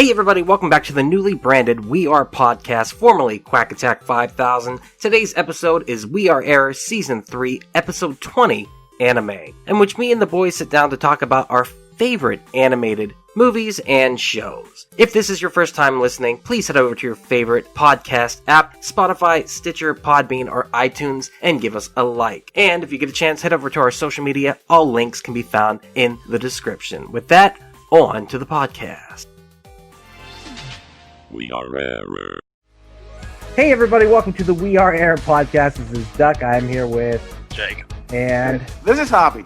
Hey everybody, welcome back to the newly branded We Are podcast, formerly Quack Attack 5000. Today's episode is We Are Air Season 3, Episode 20, Animay, in which me and the boys sit down to talk about our favorite animated movies and shows. If this is your first time listening, please head over to your favorite podcast app, Spotify, Stitcher, Podbean, or iTunes, and give us a like. And if you get a chance, head over to our social media. All links can be found in the description. With that, on to the podcast. We are Air. Hey everybody, welcome to the We Are Air podcast. This is Duck. I'm here with Jake. And this is Javi.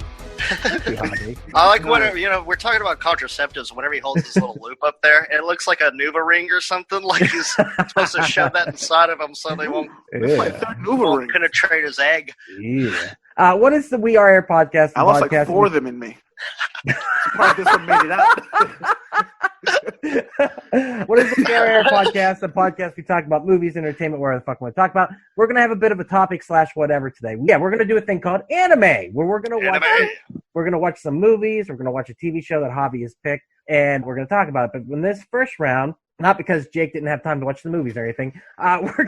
I like whenever, we're talking about contraceptives, whenever he holds his little loop up there, it looks like a Nuva ring or something, like he's supposed to shove that inside of him so they won't, won't penetrate his egg. Yeah. What is the We Are Air podcast? I lost like four of them in me. Surprised this one made it out. What is the We Are Air podcast? The podcast we talk about movies, entertainment, whatever the fuck we want to talk about. We're going to have a bit of a topic / whatever today. Yeah, we're going to do a thing called Animay, where we're going to watch some movies. We're going to watch a TV show that Javi has picked, and we're going to talk about it. But in this first round, not because Jake didn't have time to watch the movies or anything, we're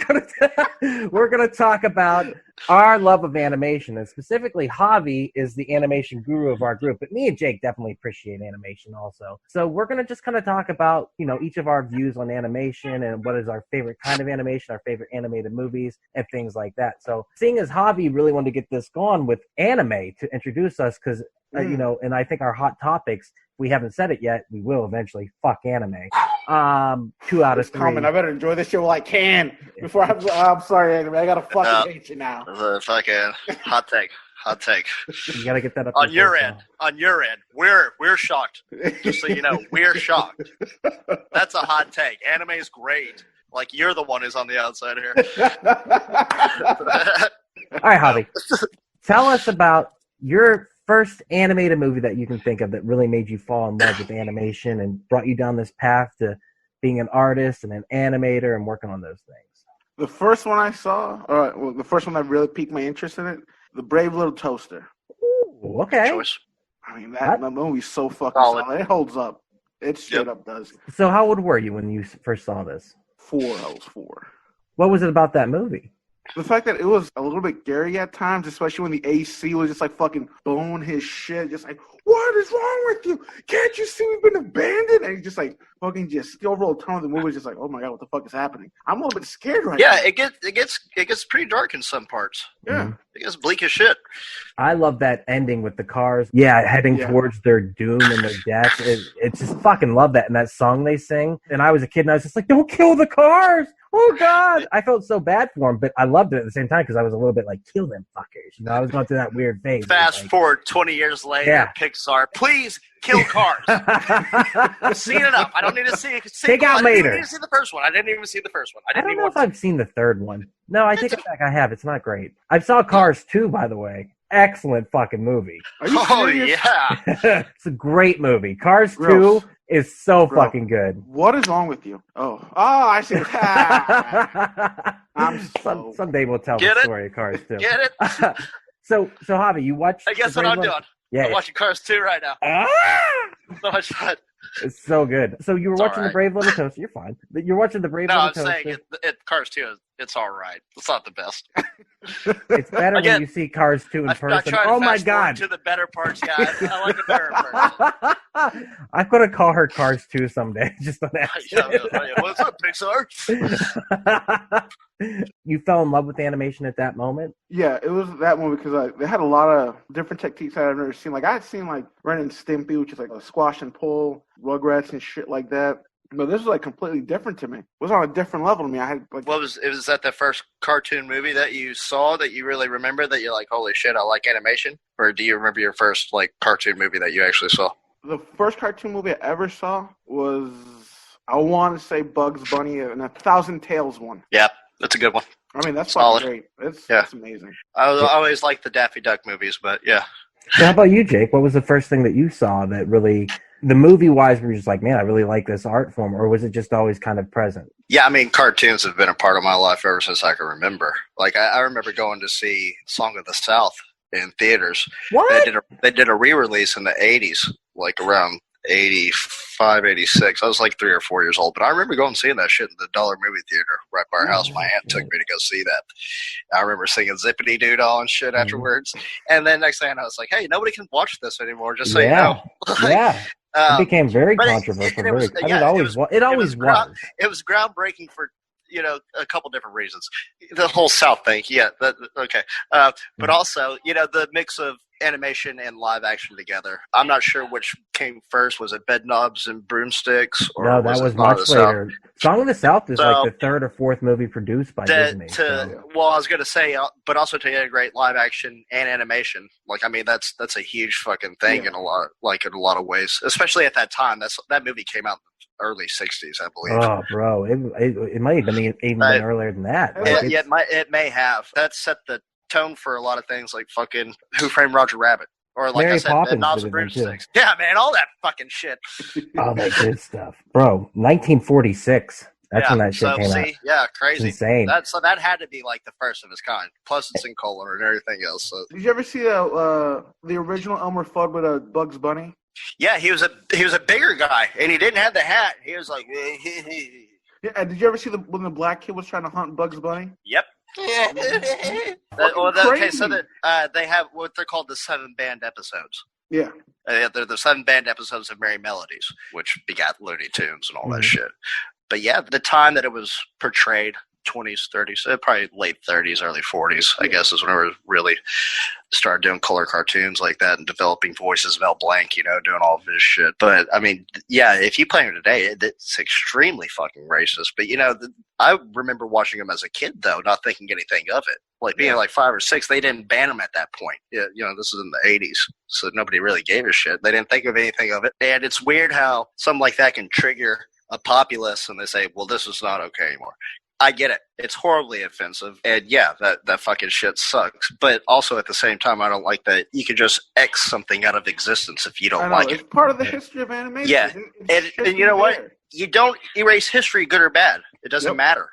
gonna talk about our love of animation, and specifically Javi is the animation guru of our group, but me and Jake definitely appreciate animation also. So we're gonna just kind of talk about each of our views on animation and what is our favorite kind of animation, our favorite animated movies, and things like that. So seeing as Javi really wanted to get this going with Animay to introduce us, because and I think our hot topics, we haven't said it yet, we will eventually. Fuck anime. 2 out of 3. Comment. I better enjoy this show while I can before I'm sorry, anime. I gotta fucking hate you now. The fucking hot take. You gotta get that up on your end. On your end, we're shocked. Just so you know, we're shocked. That's a hot take. Anime is great. Like you're the one who's on the outside here. All right, Javi. Tell us about your first animated movie that you can think of that really made you fall in love with animation and brought you down this path to being an artist and an animator and working on those things. The first one I saw, the first one that really piqued my interest in it, The Brave Little Toaster. Ooh, okay. Choice. I mean, that movie's so fucking solid. It holds up. It straight up does. So how old were you when you first saw this? 4. I was 4. What was it about that movie? The fact that it was a little bit scary at times, especially when the AC was just like fucking blowing his shit, just like, what is wrong with you? Can't you see we've been abandoned? And he's just like fucking the overall tone of the movie is just like, oh my god, what the fuck is happening? I'm a little bit scared right now. Yeah, it gets pretty dark in some parts. Yeah. It gets bleak as shit. I love that ending with the cars. Yeah, heading towards their doom and their death. It's just fucking love that. And that song they sing. And I was a kid and I was just like, don't kill the cars. Oh, God. I felt so bad for him, but I loved it at the same time because I was a little bit like, kill them fuckers. I was going through that weird phase. Fast forward 20 years later, Pixar, please kill cars. I've seen enough. I don't need to see Take out Mater. I didn't even see the first one. I didn't even see the first one. I don't know if I've seen the third one. No, I take it back. I have. It's not great. I saw Cars 2, by the way. Excellent fucking movie. Are you serious? Yeah. It's a great movie. Cars 2 is so fucking good. What is wrong with you? Oh, I see. Someday we'll tell the story of Cars 2. Get it? So Javi, you watched... I guess what I'm doing. Yeah, I'm watching Cars 2 right now. So much fun. It's so good. So you were watching The Brave Little Toaster. You're fine. You're watching The Brave Little Toaster. No, I'm saying Cars 2, it's all right. It's not the best. It's better when you see Cars 2 in person. Oh, my God. To the better parts, yeah. I like the better parts. I'm going to call her Cars 2 someday. Just on accident. What's up, Pixar? You fell in love with animation at that moment? Yeah, it was that movie because they had a lot of different techniques I've never seen. Like, I had seen, like, Ren and Stimpy, which is like a squash and pull, Rugrats and shit like that. But this was, like, completely different to me. It was on a different level to me. I had, like... Was that the first cartoon movie that you saw that you really remember that you're like, holy shit, I like animation? Or do you remember your first, like, cartoon movie that you actually saw? The first cartoon movie I ever saw was, I want to say Bugs Bunny and a Thousand Tales one. Yeah. That's a good one. I mean, that's fucking great. It's amazing. I always liked the Daffy Duck movies, but yeah. So how about you, Jake? What was the first thing that you saw that really, the movie-wise, were you just like, man, I really like this art form, or was it just always kind of present? Yeah, I mean, cartoons have been a part of my life ever since I can remember. Like, I remember going to see Song of the South in theaters. What? They did a re-release in the 80s, like around 85, 86. I was like 3 or 4 years old, but I remember going and seeing that shit in the Dollar Movie Theater right by our house. My aunt took me to go see that. I remember singing Zippity Doo-Dah and shit afterwards. And then next thing I know, it's like, hey, nobody can watch this anymore, just so you know. It became very controversial. It always was. It was groundbreaking for, a couple different reasons. The whole South thing, okay. But also, the mix of animation and live action together. I'm not sure which came first. Was it Bedknobs and Broomsticks? Or no, that was much later. Song of the South is like the third or fourth movie produced by Disney. Well, I was going to say, but also to integrate live action and animation. Like, I mean, that's a huge fucking thing in a lot of ways, especially at that time. That movie came out early 60s, I believe. Oh, bro. It might have been even been earlier than that. It may have. That set the tone for a lot of things like fucking Who Framed Roger Rabbit. Or like Mary I said, Poppins Knobs and Broomsticks. Yeah, man, all that fucking shit. All that good stuff. Bro, 1946. That's when that shit came out. Yeah, crazy. It's insane. That had to be like the first of its kind. Plus it's in color and everything else. So. Did you ever see the original Elmer Fudd with Bugs Bunny? Yeah, he was a bigger guy, and he didn't have the hat. He was like, yeah. And did you ever see when the black kid was trying to hunt Bugs Bunny? Yep. Okay, so they have what they're called the 7 band episodes. Yeah. They're the 7 band episodes of Merry Melodies, which begat Looney Tunes and all that shit. But yeah, the time that it was portrayed, 20s, 30s, probably late 30s, early 40s, I guess, is when we really started doing color cartoons like that and developing voices of Mel Blanc, doing all of this shit. But, I mean, yeah, if you play them today, it's extremely fucking racist. But, I remember watching them as a kid, though, not thinking anything of it. Like, being like 5 or 6, they didn't ban them at that point. This is in the 80s, so nobody really gave a shit. They didn't think of anything of it. And it's weird how something like that can trigger a populace, and they say, well, this is not okay anymore. I get it. It's horribly offensive. And yeah, that fucking shit sucks. But also at the same time, I don't like that you can just X something out of existence if you don't like it. It's part of the history of animation. Yeah. And you know what? You don't erase history, good or bad. It doesn't matter.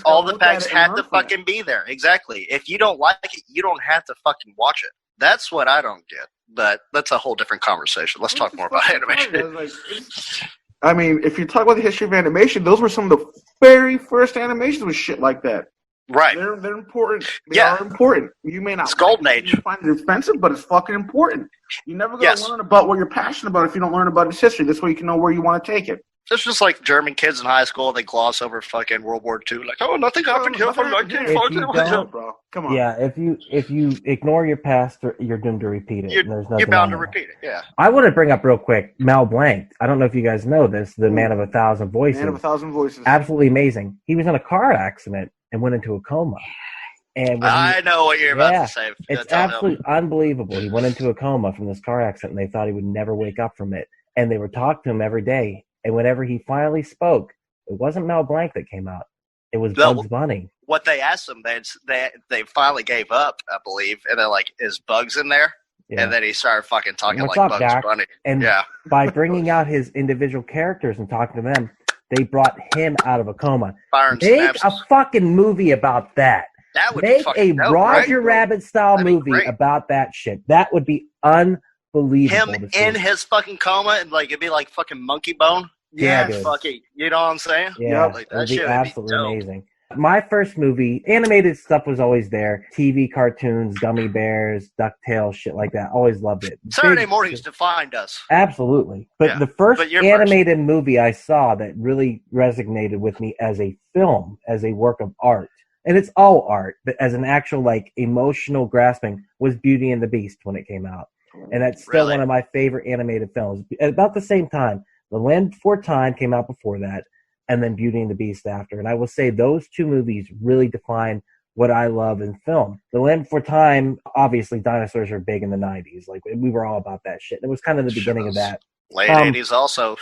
All the facts had to fucking be there. Exactly. If you don't like it, you don't have to fucking watch it. That's what I don't get. But that's a whole different conversation. Let's talk more about animation. I mean, if you talk about the history of animation, those were some of the very first animations with shit like that. Right. They're important. They are important. You may not it's golden age. Find it offensive, but it's fucking important. You never going to learn about what you're passionate about if you don't learn about its history. This way you can know where you want to take it. It's just like German kids in high school, they gloss over fucking World War II. Like, oh, nothing happened here for 1940. Bro. Come on. Yeah, if you ignore your past, you're doomed to repeat it. You're bound to repeat it, yeah. I want to bring up real quick Mel Blanc. I don't know if you guys know this, the Man of 1,000 Voices. Man of 1,000 Voices. Absolutely amazing. He was in a car accident and went into a coma. And I know what you're about to say. It's absolutely unbelievable. He went into a coma from this car accident, and they thought he would never wake up from it. And they would talk to him every day. And whenever he finally spoke, it wasn't Mel Blanc that came out. It was Bugs Bunny. What they asked him, they finally gave up, I believe. And they're like, is Bugs in there? Yeah. And then he started fucking talking like Bugs Bunny. And by bringing out his individual characters and talking to them, they brought him out of a coma. Make a fucking movie about that. That would Make a Roger Rabbit style movie about that shit. That would be unbelievable. Him in his fucking coma, and like it'd be like fucking Monkey Bone. Yeah, fucking. You know what I'm saying? Yeah, like, that would be shit absolutely would be amazing. My first movie, animated stuff was always there. TV cartoons, Gummy Bears, DuckTales, shit like that. Always loved it. Saturday mornings defined us. Absolutely. But the first animated movie I saw that really resonated with me as a film, as a work of art, and it's all art, but as an actual like emotional grasping, was Beauty and the Beast when it came out. And that's still one of my favorite animated films. At about the same time, The Land Before Time came out before that, and then Beauty and the Beast after. And I will say those two movies really define what I love in film. The Land Before Time, obviously, dinosaurs are big in the 90s. Like, we were all about that shit. It was kind of the beginning of that. Late 80s also.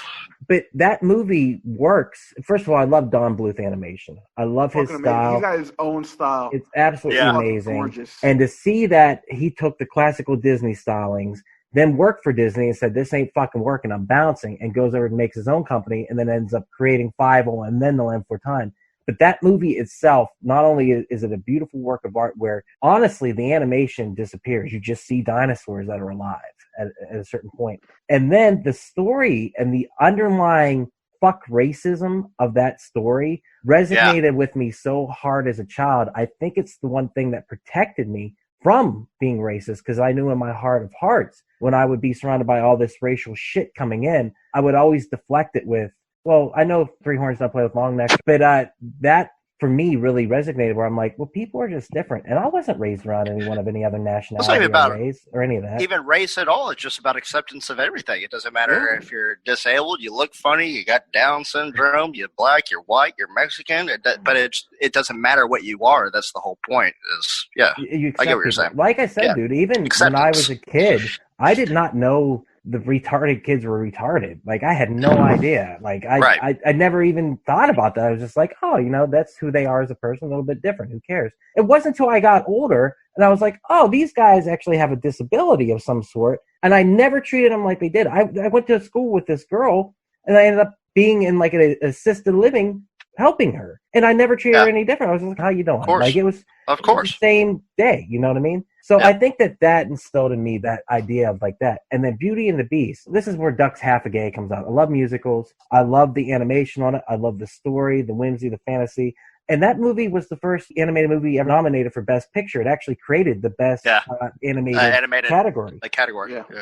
But that movie works. First of all, I love Don Bluth animation. I love his style. He got his own style. It's absolutely amazing. Gorgeous. And to see that he took the classical Disney stylings, then worked for Disney and said, this ain't fucking working, I'm bouncing, and goes over and makes his own company, and then ends up creating Fievel and then The Land Before Time. But that movie itself, not only is it a beautiful work of art where, honestly, the animation disappears. You just see dinosaurs that are alive at a certain point. And then the story and the underlying fuck racism of that story resonated with me so hard as a child. I think it's the one thing that protected me from being racist, because I knew in my heart of hearts, when I would be surrounded by all this racial shit coming in, I would always deflect it with, well, I know three horns don't play with long necks, but that for me really resonated, where I'm like, well, people are just different. And I wasn't raised around anyone of any other nationality or race or any of that. Even race at all. It's just about acceptance of everything. It doesn't matter if you're disabled, you look funny, you got Down syndrome, you're black, you're white, you're Mexican. But it doesn't matter what you are. That's the whole point. I get what you're saying. Like I said, dude, even when I was a kid, I did not know the retarded kids were retarded. Like, I had no idea. Like, I never even thought about that. I was just like, oh, that's who they are as a person, a little bit different. Who cares? It wasn't until I got older and I was like, oh, these guys actually have a disability of some sort. And I never treated them like they did. I went to school with this girl and I ended up being in like an assisted living helping her. And I never treated her any different. I was just like, how you doing? Like, it was the same day. You know what I mean? So I think that instilled in me that idea of like that. And then Beauty and the Beast. This is where Duck's Half a Gay comes out. I love musicals. I love the animation on it. I love the story, the whimsy, the fantasy. And that movie was the first animated movie ever nominated for Best Picture. It actually created the best animated category.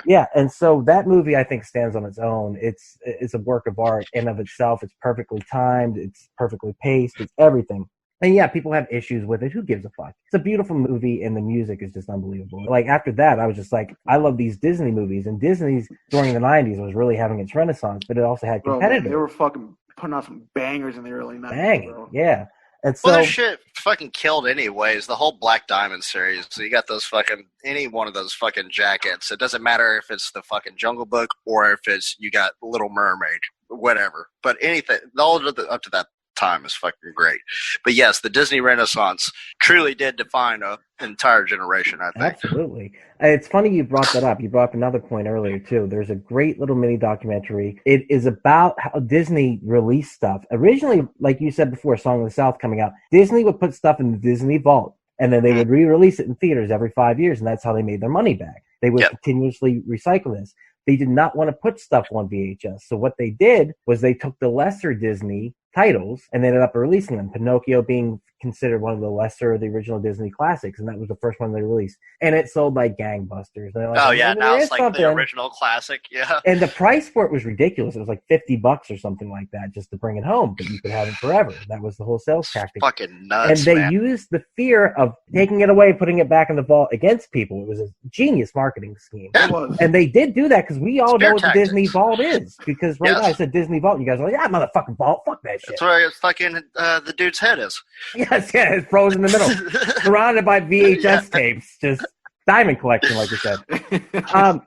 Yeah, and so that movie, I think, stands on its own. It's a work of art in of itself. It's perfectly timed. It's perfectly paced. It's everything. And yeah, people have issues with it. Who gives a fuck? It's a beautiful movie, and the music is just unbelievable. Like, after that, I was just like, I love these Disney movies. And Disney's, during the 90s, was really having its renaissance, but it also had competitors. Bro, they were fucking putting out some bangers in the early 90s. Banging, bro. Yeah. And so, well, this shit fucking killed anyways. The whole Black Diamond series. So you got those fucking, any one of those fucking jackets. It doesn't matter if it's the fucking Jungle Book or if it's, you got Little Mermaid, whatever. But anything, all up to that time is fucking great. But yes, the Disney Renaissance truly did define an entire generation, I think. Absolutely. It's funny you brought that up. You brought up another point earlier, too. There's a great little mini documentary. It is about how Disney released stuff. Originally, like you said before, Song of the South coming out, Disney would put stuff in the Disney Vault, and then they would re-release it in theaters every 5 years, and that's how they made their money back. They would continuously recycle this. They did not want to put stuff on VHS. So what they did was they took the lesser Disney titles and they ended up releasing them. Pinocchio being considered one of the lesser of the original Disney classics, and that was the first one they released. And it sold like gangbusters. Like, now it's like the original classic, And the price for it was ridiculous. It was like $50 or something like that just to bring it home, but you could have it forever. That was the whole sales tactic. Fucking nuts, And they used the fear of taking it away, putting it back in the vault against people. It was a genius marketing scheme. It was. And they did do that because we all know what the Disney Vault is. Because now I said Disney Vault, and you guys are like, yeah, motherfucking vault, fuck that shit. That's where it's fucking the dude's head is. Yes, it's frozen in the middle, surrounded by VHS tapes, just diamond collection, like you said.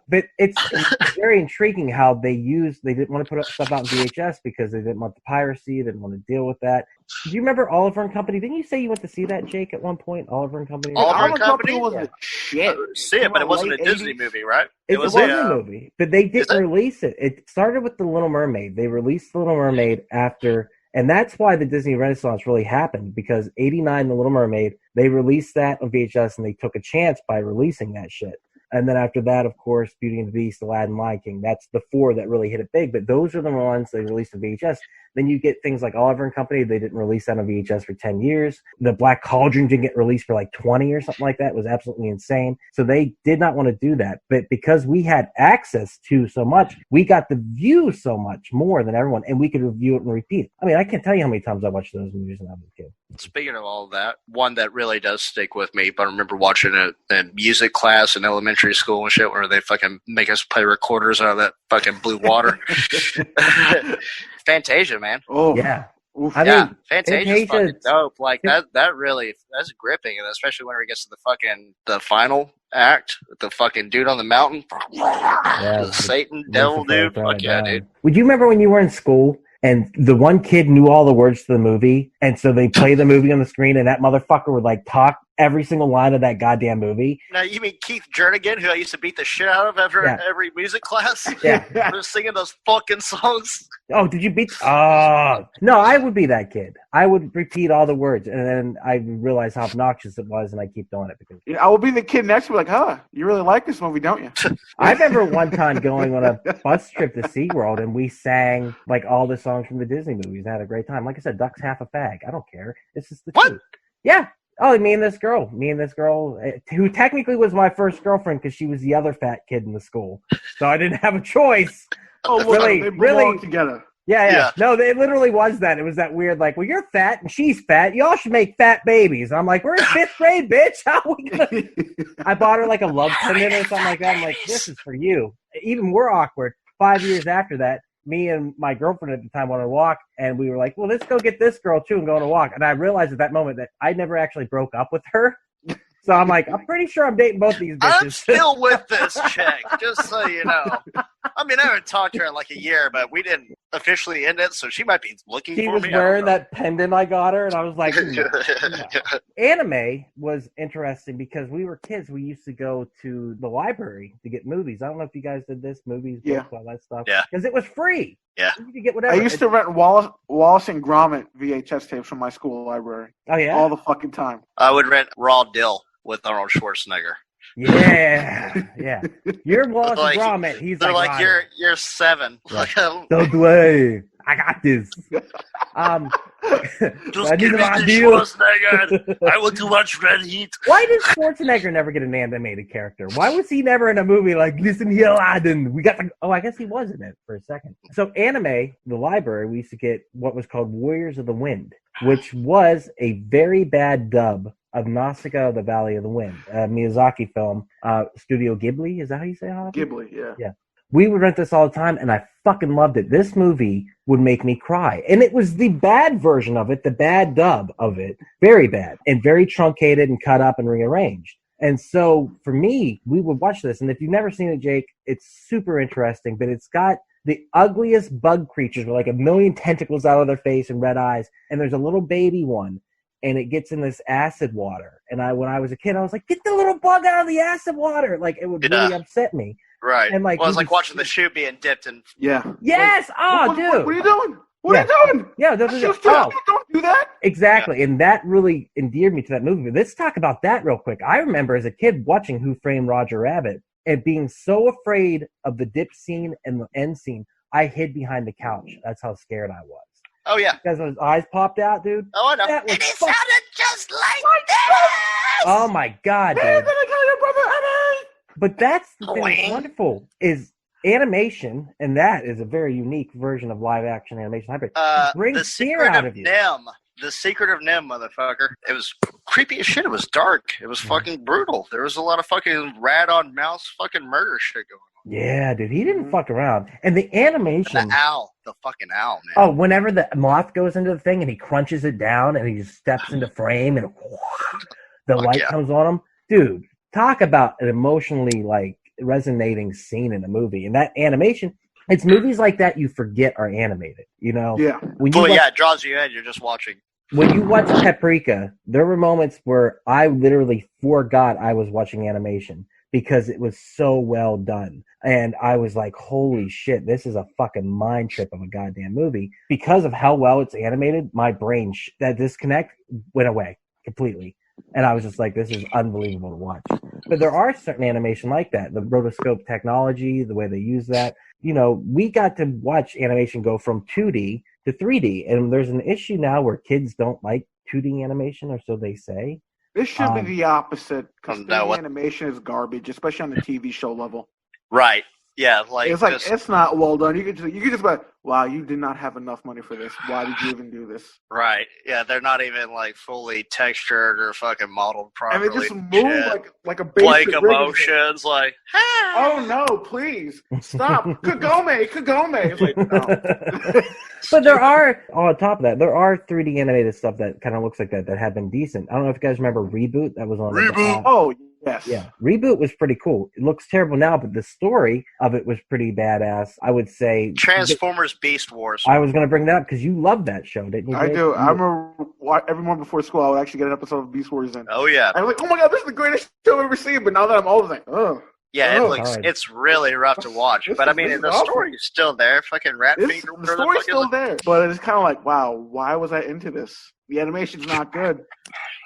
But it's very intriguing how they didn't want to put stuff out in VHS because they didn't want the piracy, they didn't want to deal with that. Do you remember Oliver and Company? Didn't you say you went to see that, Jake, at one point? Oliver and Company? Oliver and Company was a shit. See it, but it wasn't a Disney movie, right? It was a movie, but they didn't release it. It started with The Little Mermaid. They released The Little Mermaid after. And that's why the Disney Renaissance really happened, because 89, The Little Mermaid, they released that on VHS and they took a chance by releasing that shit. And then after that, of course, Beauty and the Beast, Aladdin, Lion King, that's the four that really hit it big. But those are the ones they released on VHS. Then you get things like Oliver and Company. They didn't release that on VHS for 10 years. The Black Cauldron didn't get released for like 20 or something like that. It was absolutely insane. So they did not want to do that. But because we had access to so much, we got to view so much more than everyone, and we could review it and repeat. I mean, I can't tell you how many times I watched those movies when I was a kid. Speaking of all of that, one that really does stick with me, but I remember watching it in music class in elementary school and shit, where they fucking make us play recorders out of that fucking blue water. Fantasia, man. Oh yeah. I mean, Fantasia's fucking dope. Like that really, that's gripping, and especially when it gets to the final act, the fucking dude on the mountain, the Satan devil dude. Fuck yeah, dude. Would you remember when you were in school and the one kid knew all the words to the movie, and so they play the movie on the screen, and that motherfucker would like talk every single line of that goddamn movie. Now, you mean Keith Jernigan, who I used to beat the shit out of every music class? Yeah. For singing those fucking songs. Oh, did you beat? Oh, no, I would be that kid. I would repeat all the words, and then I realized how obnoxious it was, and I keep doing it because I will be the kid next to me, like, huh? You really like this movie, don't you? I remember one time going on a bus trip to SeaWorld, and we sang like all the songs from the Disney movies. I had a great time. Like I said, Duck's half a fag. I don't care. It's just the truth. Yeah. Oh, me and this girl, who technically was my first girlfriend because she was the other fat kid in the school. So I didn't have a choice. Oh, well, they belong together. Yeah. No, it literally was that. It was that weird, like, well, you're fat and she's fat. Y'all should make fat babies. I'm like, we're in 5th grade, bitch. How are we gonna? I bought her like a love pendant or something like that. I'm like, this is for you. Even more awkward. 5 years after that, me and my girlfriend at the time went on a walk, and we were like, well, let's go get this girl too and go on a walk. And I realized at that moment that I never actually broke up with her. So I'm like, I'm pretty sure I'm dating both these bitches. I'm still with this chick, just so you know. I mean, I haven't talked to her in like a year, but we didn't officially end it, so she might be looking for me. She was wearing that pendant I got her, and I was like, no. Anime was interesting because we were kids. We used to go to the library to get movies. I don't know if you guys did this, movies, books, all that stuff. Yeah. Because it was free. Yeah. You could get whatever. I used to rent Wallace and Gromit VHS tapes from my school library. Oh, yeah? All the fucking time. I would rent Raw Dill with Arnold Schwarzenegger. Yeah. You're Wallace and Gromit. He's they're like you're 7. Yeah. Don't worry. I got this. Just give me the Schwarzenegger. I want to watch Red Heat. Why did Schwarzenegger never get an animated character? Why was he never in a movie like, listen here, Aladdin? We got the... Oh, I guess he was in it for a second. So Anime, the library, we used to get what was called Warriors of the Wind, which was a very bad dub of Nausicaa of the Valley of the Wind, a Miyazaki film. Studio Ghibli, is that how you say it? Ghibli, yeah. Yeah. We would rent this all the time, and I fucking loved it. This movie would make me cry. And it was the bad version of it, the bad dub of it. Very bad. And very truncated and cut up and rearranged. And so, for me, we would watch this. And if you've never seen it, Jake, it's super interesting. But it's got the ugliest bug creatures with like 1 million tentacles out of their face and red eyes. And there's a little baby one. And it gets in this acid water. And when I was a kid, I was like, get the little bug out of the acid water. Like, it would really upset me. Right. And like, well, it's like watching the shoe being dipped in. Yeah. Yes. Like, dude. What are you doing? What are you doing? Yeah. Don't do that. Exactly. Yeah. And that really endeared me to that movie. But let's talk about that real quick. I remember as a kid watching Who Framed Roger Rabbit and being so afraid of the dip scene and the end scene, I hid behind the couch. That's how scared I was. Oh, yeah. Because when his eyes popped out, dude. Oh, I know. That was and it sounded just like this! Oh, my God, dude. Hey, gonna kill your brother, Eddie! But that's the thing that's wonderful is animation, and that is a very unique version of live action animation hybrid. Brings fear out of you. The Secret of Nim, motherfucker. It was creepy as shit. It was dark. It was fucking brutal. There was a lot of fucking rat on mouse fucking murder shit going on. Yeah, dude, he didn't fuck around. And the animation... The fucking owl, man. Oh, whenever the moth goes into the thing and he crunches it down and he just steps into frame and the light comes on him. Dude, talk about an emotionally, like, resonating scene in a movie. And that animation, it's movies like that you forget are animated, you know? Yeah. It draws you in. You're just watching. When you watch Paprika, there were moments where I literally forgot I was watching animation because it was so well done. And I was like, holy shit, this is a fucking mind trip of a goddamn movie. Because of how well it's animated, my brain, that disconnect went away completely. And I was just like, this is unbelievable to watch. But there are certain animation like that. The rotoscope technology, the way they use that. You know, we got to watch animation go from 2D to 3D. And there's an issue now where kids don't like 2D animation, or so they say. This should be the opposite, because animation is garbage, especially on the TV show level. Right. Yeah, like it's not well done. You could just be like, wow, you did not have enough money for this. Why did you even do this? Right. Yeah, they're not even like fully textured or fucking modeled properly. And they just move like a basic emotions, like oh no, please stop. Kagome. It's like, no. But there are, on top of that, there are 3D animated stuff that kind of looks like that have been decent. I don't know if you guys remember Reboot. That was on Oh Yes. Yeah, Reboot was pretty cool. It looks terrible now, but the story of it was pretty badass. I would say Transformers Beast Wars. I was going to bring that up because you loved that show, didn't you? I do. I remember every morning before school, I would actually get an episode of Beast Wars in. Oh, yeah. I was like, oh my God, this is the greatest show I've ever seen. But now that I'm old, I'm like, oh. Yeah, Oh, it's really rough to watch. But I mean, the story's still there. Fucking Ratfinger. The story's still there. But it's kind of like, wow, why was I into this? The animation's not good.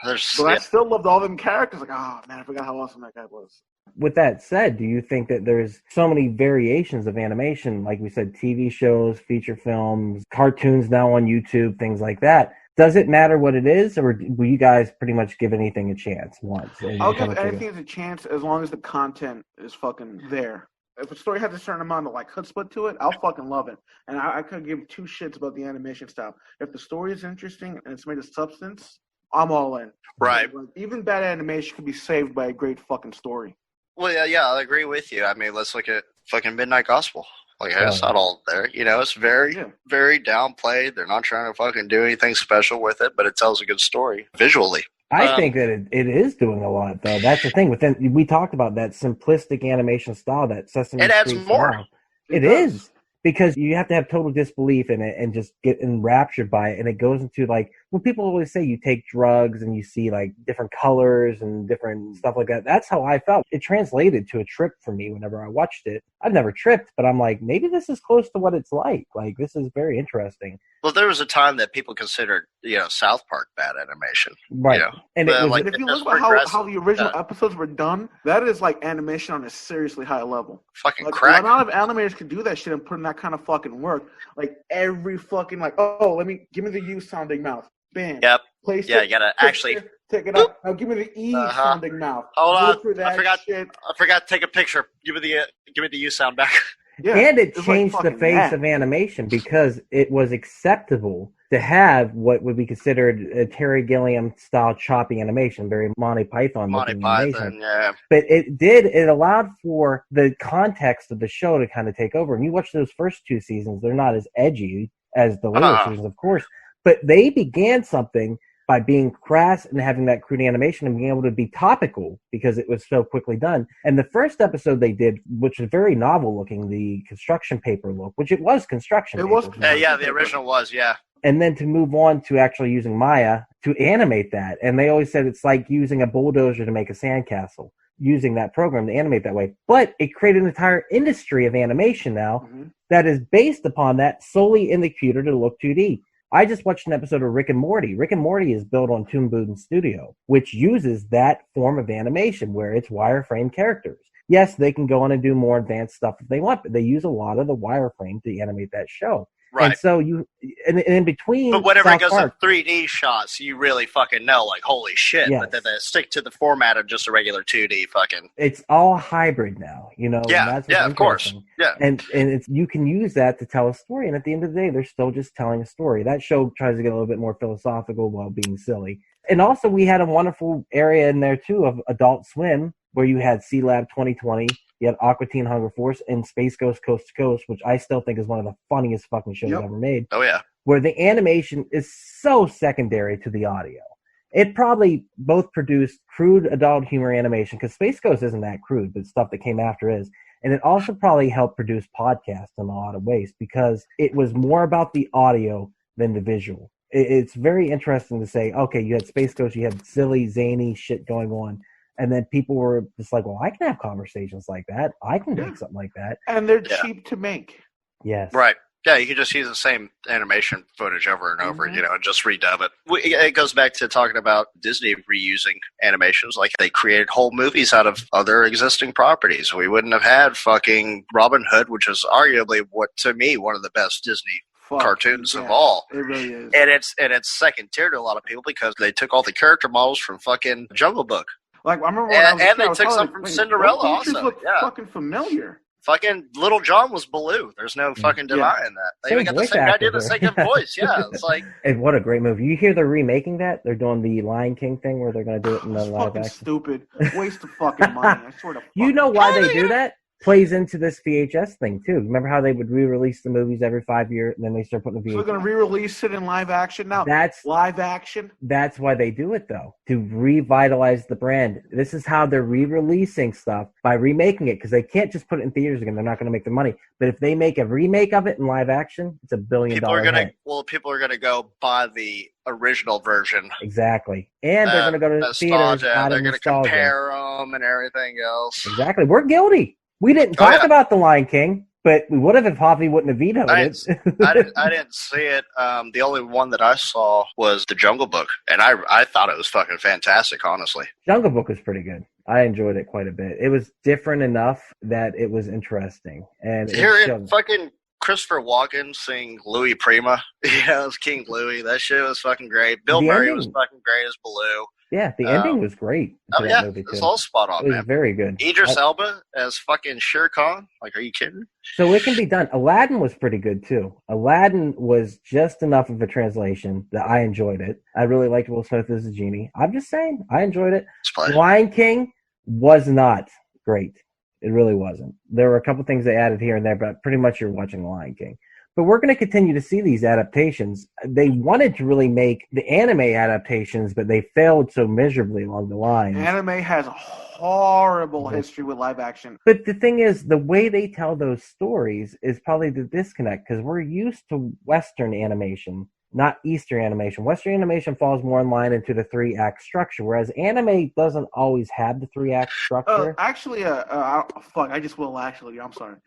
But I still loved all them characters. Like, oh man, I forgot how awesome that guy was. With that said, do you think that there's so many variations of animation, like we said, TV shows, feature films, cartoons now on YouTube, things like that? Does it matter what it is, or will you guys pretty much give anything a chance once? I'll give anything a chance as long as the content is fucking there. If a story has a certain amount of like chutzpah to it, I'll fucking love it. And I could give two shits about the animation style. If the story is interesting and it's made of substance, I'm all in. Right. Like, even bad animation can be saved by a great fucking story. Well, yeah, I agree with you. I mean, let's look at fucking Midnight Gospel. Like, it's not all there. You know, it's very, very downplayed. They're not trying to fucking do anything special with it, but it tells a good story visually. I think that it is doing a lot, though. That's the thing. We talked about that simplistic animation style, that Sesame Street. It adds more. Style. It is. Because you have to have total disbelief in it and just get enraptured by it. And it goes into, like, when people always say you take drugs and you see, like, different colors and different stuff like that. That's how I felt. It translated to a trip for me whenever I watched it. I've never tripped, but I'm like, maybe this is close to what it's like. Like, this is very interesting. Well, there was a time that people considered, South Park bad animation. Right. And if you look at how the original episodes were done, that is like animation on a seriously high level. Fucking like, crack. A lot of animators can do that shit and put in that kind of fucking work. Like every fucking give me the U sounding mouth. Bam. Yep. Place you gotta actually take it up. Now give me the E sounding mouth. Hold on. I forgot to take a picture. Give me the U sound back. Yeah, and it changed the face of animation because it was acceptable to have what would be considered a Terry Gilliam style choppy animation, very Monty Python animation. Yeah. But it allowed for the context of the show to kind of take over. And you watch those first two seasons, they're not as edgy as the later seasons, of course, but they began something by being crass and having that crude animation and being able to be topical because it was so quickly done. And the first episode they did, which was very novel looking, the construction paper look, which it was construction paper. The original was, yeah. And then to move on to actually using Maya to animate that. And they always said it's like using a bulldozer to make a sandcastle, using that program to animate that way. But it created an entire industry of animation now that is based upon that solely in the computer to look 2D. I just watched an episode of Rick and Morty. Rick and Morty is built on Toon Boom Studio, which uses that form of animation where it's wireframe characters. Yes, they can go on and do more advanced stuff if they want, but they use a lot of the wireframe to animate that show. Right. And so and in between. But whenever it goes to 3D shots, you really fucking know, like, holy shit. Yes. But then they stick to the format of just a regular 2D fucking. It's all hybrid now, Yeah, and that's of course. Yeah. And you can use that to tell a story. And at the end of the day, they're still just telling a story. That show tries to get a little bit more philosophical while being silly. And also, we had a wonderful area in there, too, of Adult Swim, where you had C-Lab 2020. You had Aqua Teen Hunger Force and Space Ghost Coast to Coast, which I still think is one of the funniest fucking shows ever made. Oh, yeah. Where the animation is so secondary to the audio. It probably both produced crude adult humor animation, because Space Ghost isn't that crude, but stuff that came after is. And it also probably helped produce podcasts in a lot of ways, because it was more about the audio than the visual. It's very interesting to say, okay, you had Space Ghost, you had silly, zany shit going on. And then people were just like, well, I can have conversations like that. I can make something like that. And they're cheap to make. Yes. Right. Yeah, you can just use the same animation footage over and over, and just redub it. It goes back to talking about Disney reusing animations. Like, they created whole movies out of other existing properties. We wouldn't have had fucking Robin Hood, which is arguably, to me, one of the best Disney cartoons of all. It really is. And it's second tier to a lot of people because they took all the character models from fucking Jungle Book. Like, I remember when I was a kid, they took some from Cinderella also. Look fucking familiar. Fucking Little John was Baloo. There's no fucking denying that. They even got the same idea, the second voice. Yeah, it's like. And what a great movie! You hear they're remaking that? They're doing the Lion King thing where they're going to do it in the live action. Stupid. Waste of fucking money. I swear to. You know why they do that? plays into this VHS thing too. Remember how they would re-release the movies every 5 years, and then they start putting the VHS. So they're going to re-release it in live action now. That's live action. That's why they do it though, to revitalize the brand. This is how they're re-releasing stuff by remaking it, because they can't just put it in theaters again. They're not going to make the money. But if they make a remake of it in live action, it's $1 billion. People are gonna go buy the original version. Exactly, and they're gonna go to theaters. They're gonna compare them and everything else. Exactly, we're guilty. We didn't talk about The Lion King, but we would have if Javi wouldn't have vetoed it. I didn't see it. The only one that I saw was The Jungle Book, and I thought it was fucking fantastic, honestly. Jungle Book was pretty good. I enjoyed it quite a bit. It was different enough that it was interesting. And hearing fucking Christopher Walken sing Louis Prima, as King Louis, that shit was fucking great. Bill Murray was fucking great as Baloo. Yeah, the ending was great. It's all spot on, man. It was very good. Idris Elba as fucking Shere Khan. Like, are you kidding? So it can be done. Aladdin was pretty good, too. Aladdin was just enough of a translation that I enjoyed it. I really liked Will Smith as a genie. I'm just saying, I enjoyed it. Lion King was not great. It really wasn't. There were a couple things they added here and there, but pretty much you're watching The Lion King. But we're going to continue to see these adaptations. They wanted to really make the anime adaptations, but they failed so miserably along the line. Anime has a horrible history with live action. But the thing is, the way they tell those stories is probably the disconnect, because we're used to Western animation, not Eastern animation. Western animation falls more in line into the 3-act structure, whereas anime doesn't always have the 3-act structure. I just will actually. I'm sorry.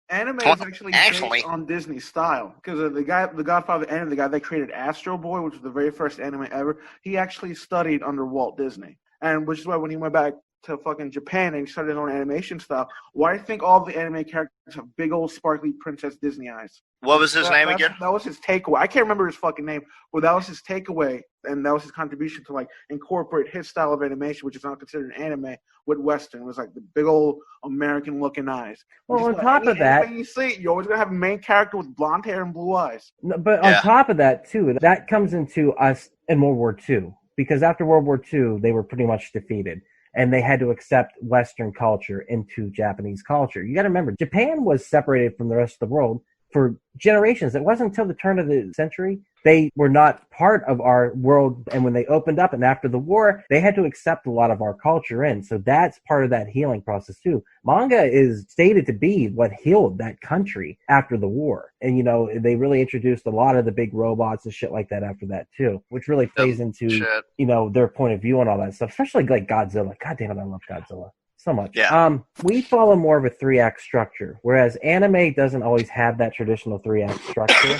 Anime is actually based on Disney style, because the Godfather and the guy that created Astro Boy, which was the very first anime ever, he actually studied under Walt Disney, and which is why when he went back to fucking Japan and he started his own animation style, why do you think all the anime characters have big old sparkly Princess Disney eyes? What was his name again? That was his takeaway. I can't remember his fucking name, but that was his takeaway, and that was his contribution to like incorporate his style of animation, which is not considered an anime, with Western. It was like the big old American looking eyes. Well, on top of that, you see, you're always gonna have a main character with blonde hair and blue eyes. But on top of that, too, that comes into us in World War II, because after World War II, they were pretty much defeated. And they had to accept Western culture into Japanese culture. You got to remember, Japan was separated from the rest of the world for generations. It wasn't until the turn of the century they were not part of our world. And when they opened up and after the war, they had to accept a lot of our culture in. So that's part of that healing process too. Manga is stated to be what healed that country after the war. And, you know, they really introduced a lot of the big robots and shit like that after that too, which really plays into, you know, their point of view and all that stuff, especially like Godzilla. God damn it, I love Godzilla so much. Yeah. We follow more of a 3-act structure, whereas anime doesn't always have that traditional 3-act structure.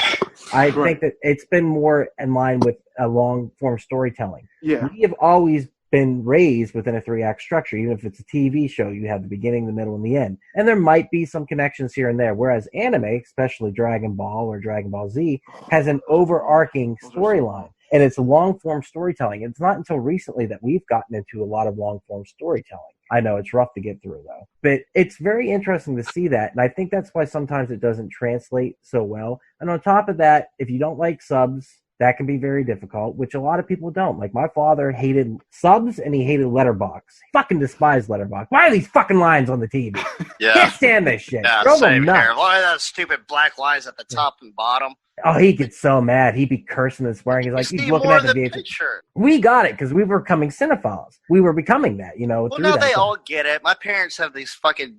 I think that it's been more in line with a long-form storytelling. Yeah. We have always been raised within a 3-act structure. Even if it's a TV show, you have the beginning, the middle, and the end. And there might be some connections here and there, whereas anime, especially Dragon Ball or Dragon Ball Z, has an overarching storyline. And it's long-form storytelling. It's not until recently that we've gotten into a lot of long-form storytelling. I know it's rough to get through, though. But it's very interesting to see that. And I think that's why sometimes it doesn't translate so well. And on top of that, if you don't like subs, that can be very difficult, which a lot of people don't. Like, my father hated subs and he hated Letterbox. He fucking despised Letterbox. Why are these fucking lines on the TV? Yeah. Can't stand this shit. Yeah, same here. Why are those stupid black lines at the top and bottom? Oh, he'd get so mad. He'd be cursing and swearing. He's like, he's looking at the VHS. We got it because we were becoming cinephiles. We were becoming that, you know. Well, no, they all get it. My parents have these fucking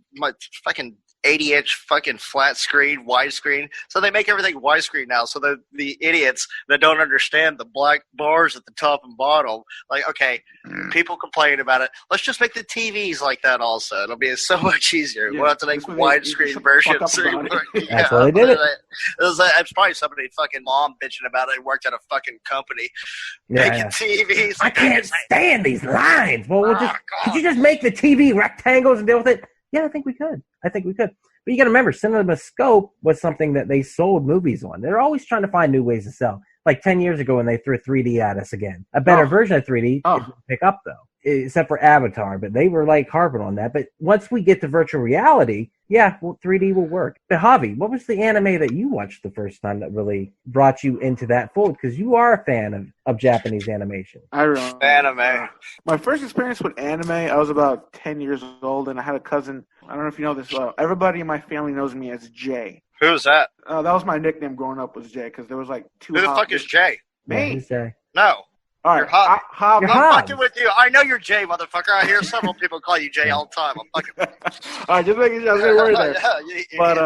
80-inch fucking flat screen, widescreen. So they make everything widescreen now. So the idiots that don't understand the black bars at the top and bottom, like, okay, people complain about it. Let's just make the TVs like that also. It'll be so much easier. We'll have to make widescreen versions. That's why they did it. It's probably somebody fucking mom bitching about it. They worked at a fucking company making TVs. I can't stand these lines. Well, could you just make the TV rectangles and deal with it? Yeah, I think we could. But you got to remember, CinemaScope was something that they sold movies on. They're always trying to find new ways to sell. Like 10 years ago when they threw 3D at us again. A better version of 3D didn't pick up, though. except for Avatar, but they were like harping on that. But once we get to virtual reality, yeah, well, 3D will work. But Javi, what was the anime that you watched the first time that really brought you into that fold? Because you are a fan of Japanese animation. I remember. Anime. My first experience with anime, I was about 10 years old, and I had a cousin. I don't know if you know this. Everybody in my family knows me as Jay. Who's that? That was my nickname growing up, was Jay, because there was like two. Who the fuck is Jay? Me. Who's Jay? No. All right, You're Hobbs. You're I'm Hobbs. fucking with you. I know you're Jay, motherfucker. I hear several people call you Jay all the time. I'm fucking. All right, just making sure I was worried there. Yeah, But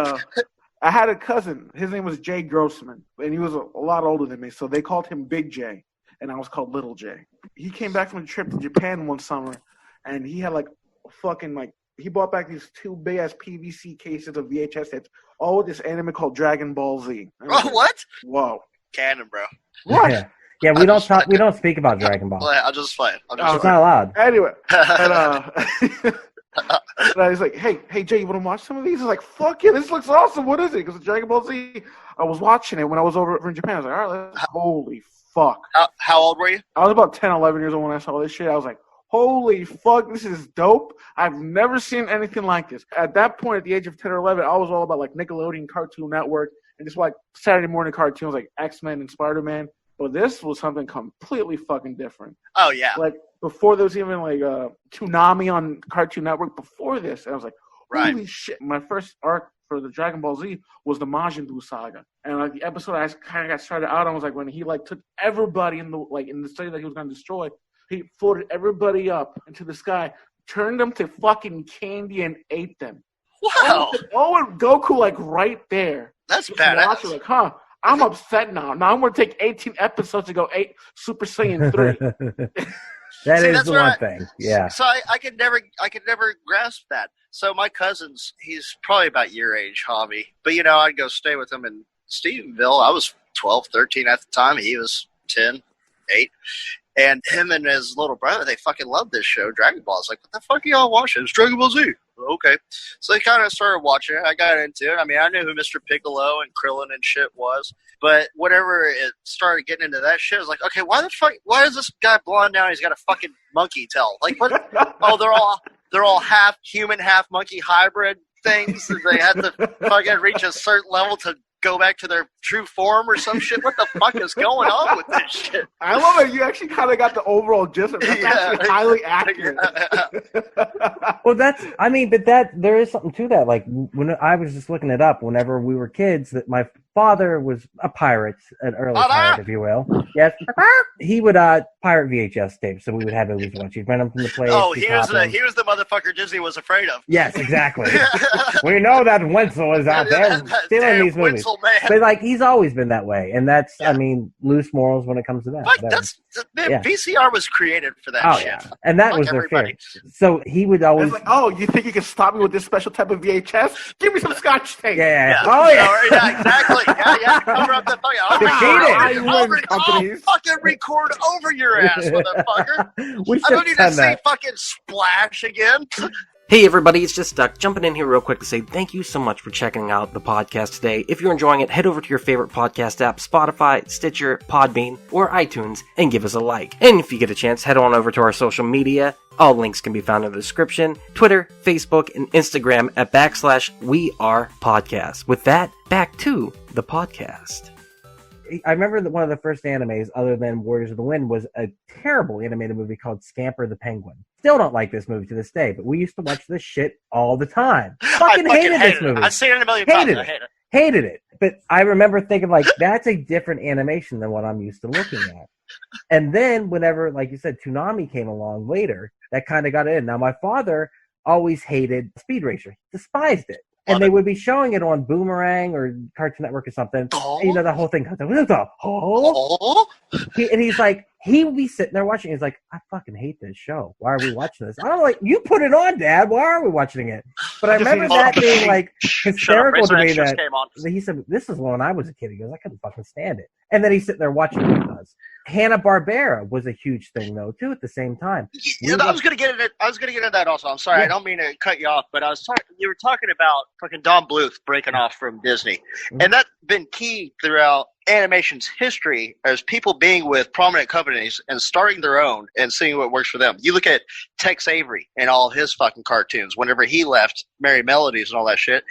I had a cousin. His name was Jay Grossman, and he was a lot older than me, so they called him Big Jay, and I was called Little Jay. He came back from a trip to Japan one summer, and he had he brought back these two big ass PVC cases of VHS tapes, all with this anime called Dragon Ball Z. Oh, what? Whoa. Canon, bro. What? Yeah, we don't talk. We don't speak about Dragon Ball. I'll just play it. It's not allowed. Anyway, and I was like, hey, Jay, you want to watch some of these? I was like, fuck yeah, this looks awesome. What is it? Because Dragon Ball Z, I was watching it when I was over in Japan. I was like, all right, holy fuck. How old were you? I was about 10, 11 years old when I saw this shit. I was like, holy fuck, this is dope. I've never seen anything like this. At that point, at the age of 10 or 11, I was all about like Nickelodeon Cartoon Network and just like Saturday morning cartoons like X-Men and Spider-Man. But this was something completely fucking different. Oh, yeah. Like, before there was even, like, Toonami on Cartoon Network before this. And I was like, holy shit. My first arc for the Dragon Ball Z was the Majin Buu saga. And, like, the episode I kind of got started out on was, like, when he, like, took everybody in the city that he was going to destroy. He floated everybody up into the sky, turned them to fucking candy, and ate them. Wow. Oh, and Goku, like, right there. That's badass. Like, huh. I'm upset now. Now I'm going to take 18 episodes to go 8 Super Saiyan 3. That's the one thing. Yeah. So I could never grasp that. So my cousin's, he's probably about your age, Javi. But, I'd go stay with him in Stephenville. I was 12, 13 at the time. He was 10, 8. And him and his little brother, they fucking loved this show, Dragon Ball. It's like, what the fuck are y'all watching? It's Dragon Ball Z. Okay. So they kind of started watching it. I got into it. I mean, I knew who Mr. Piccolo and Krillin and shit was. But whenever it started getting into that shit, I was like, okay, why is this guy blonde now and he's got a fucking monkey tail? Like, what? Oh, they're all half human, half monkey hybrid things. They had to fucking reach a certain level to go back to their true form or some shit. What the fuck is going on with this shit? I love it. You actually kind of got the overall gist of it. That's actually highly accurate. Well, there is something to that. Like, when I was just looking it up, whenever we were kids, that my father was a pirate, an early pirate, if you will. Yes. He would pirate VHS tapes, so we would have movies to watch. He'd rent them from the place. Oh, he was the motherfucker Disney was afraid of. Yes, exactly. We know that Wenzel is out there stealing these movies. But he's always been that way, and that's loose morals when it comes to that. VCR was created for that shit. Yeah. And that was their fear. So he would always. It's like, oh, you think you can stop me with this special type of VHS? Give me some Scotch tape. Yeah. Oh yeah, exactly. Yeah. Cover up the fucking. I'll fucking record over your ass, motherfucker. I don't need to say fucking splash again. Hey everybody, it's just Duck, jumping in here real quick to say thank you so much for checking out the podcast today. If you're enjoying it, head over to your favorite podcast app, Spotify, Stitcher, Podbean, or iTunes, and give us a like. And if you get a chance, head on over to our social media. All links can be found in the description. Twitter, Facebook, and Instagram at /WeArePodcast. With that, back to the podcast. I remember that one of the first animes, other than Warriors of the Wind, was a terrible animated movie called Scamper the Penguin. Still don't like this movie to this day, but we used to watch this shit all the time. Fucking hated this movie. I've seen it a million times. Hated it. But I remember thinking, that's a different animation than what I'm used to looking at. And then whenever, like you said, Toonami came along later, that kind of got in. Now, my father always hated Speed Racer. Despised it. And they would be showing it on Boomerang or Cartoon Network or something. Oh. And, the whole thing comes out. He's like, he would be sitting there watching. He's like, I fucking hate this show. Why are we watching this? I'm like, you put it on, Dad. Why are we watching it? But I remember that being hysterical to me. That he said, this is when I was a kid. He goes, I couldn't fucking stand it. And then he's sitting there watching it with us. Hanna-Barbera was a huge thing, though, too, at the same time. I was gonna get into that also. I'm sorry, I don't mean to cut you off, but you were talking about fucking Don Bluth breaking off from Disney, and that's been key throughout animation's history as people being with prominent companies and starting their own and seeing what works for them. You look at Tex Avery and all his fucking cartoons. Whenever he left Merry Melodies and all that shit,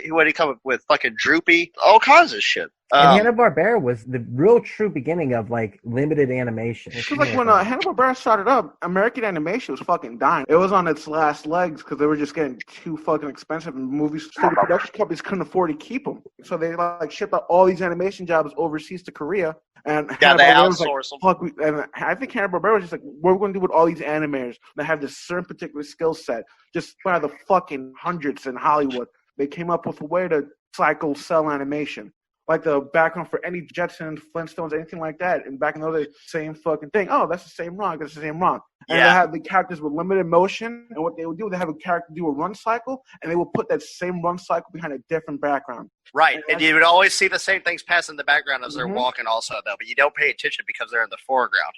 when he come up with fucking Droopy, all kinds of shit. And Hanna-Barbera was the real true beginning of like limited animation. Because like when Hanna-Barbera started up, American animation was fucking dying. It was on its last legs because they were just getting too fucking expensive, and studio production companies couldn't afford to keep them. So they like shipped out all these animation jobs overseas to Korea, and they outsourced them. Fuck, and I think Hanna-Barbera was just like, what are we going to do with all these animators that have this certain particular skill set? Just by the fucking hundreds in Hollywood, they came up with a way to cycle cell animation. Like the background for any Jetsons, Flintstones, anything like that. And back in those days, same fucking thing. Oh, that's the same rock. That's the same rock. And they had the characters with limited motion. And what they would do, they have a character do a run cycle, and they will put that same run cycle behind a different background. Right. And you would always see the same things pass in the background as they're walking also, though. But you don't pay attention because they're in the foreground.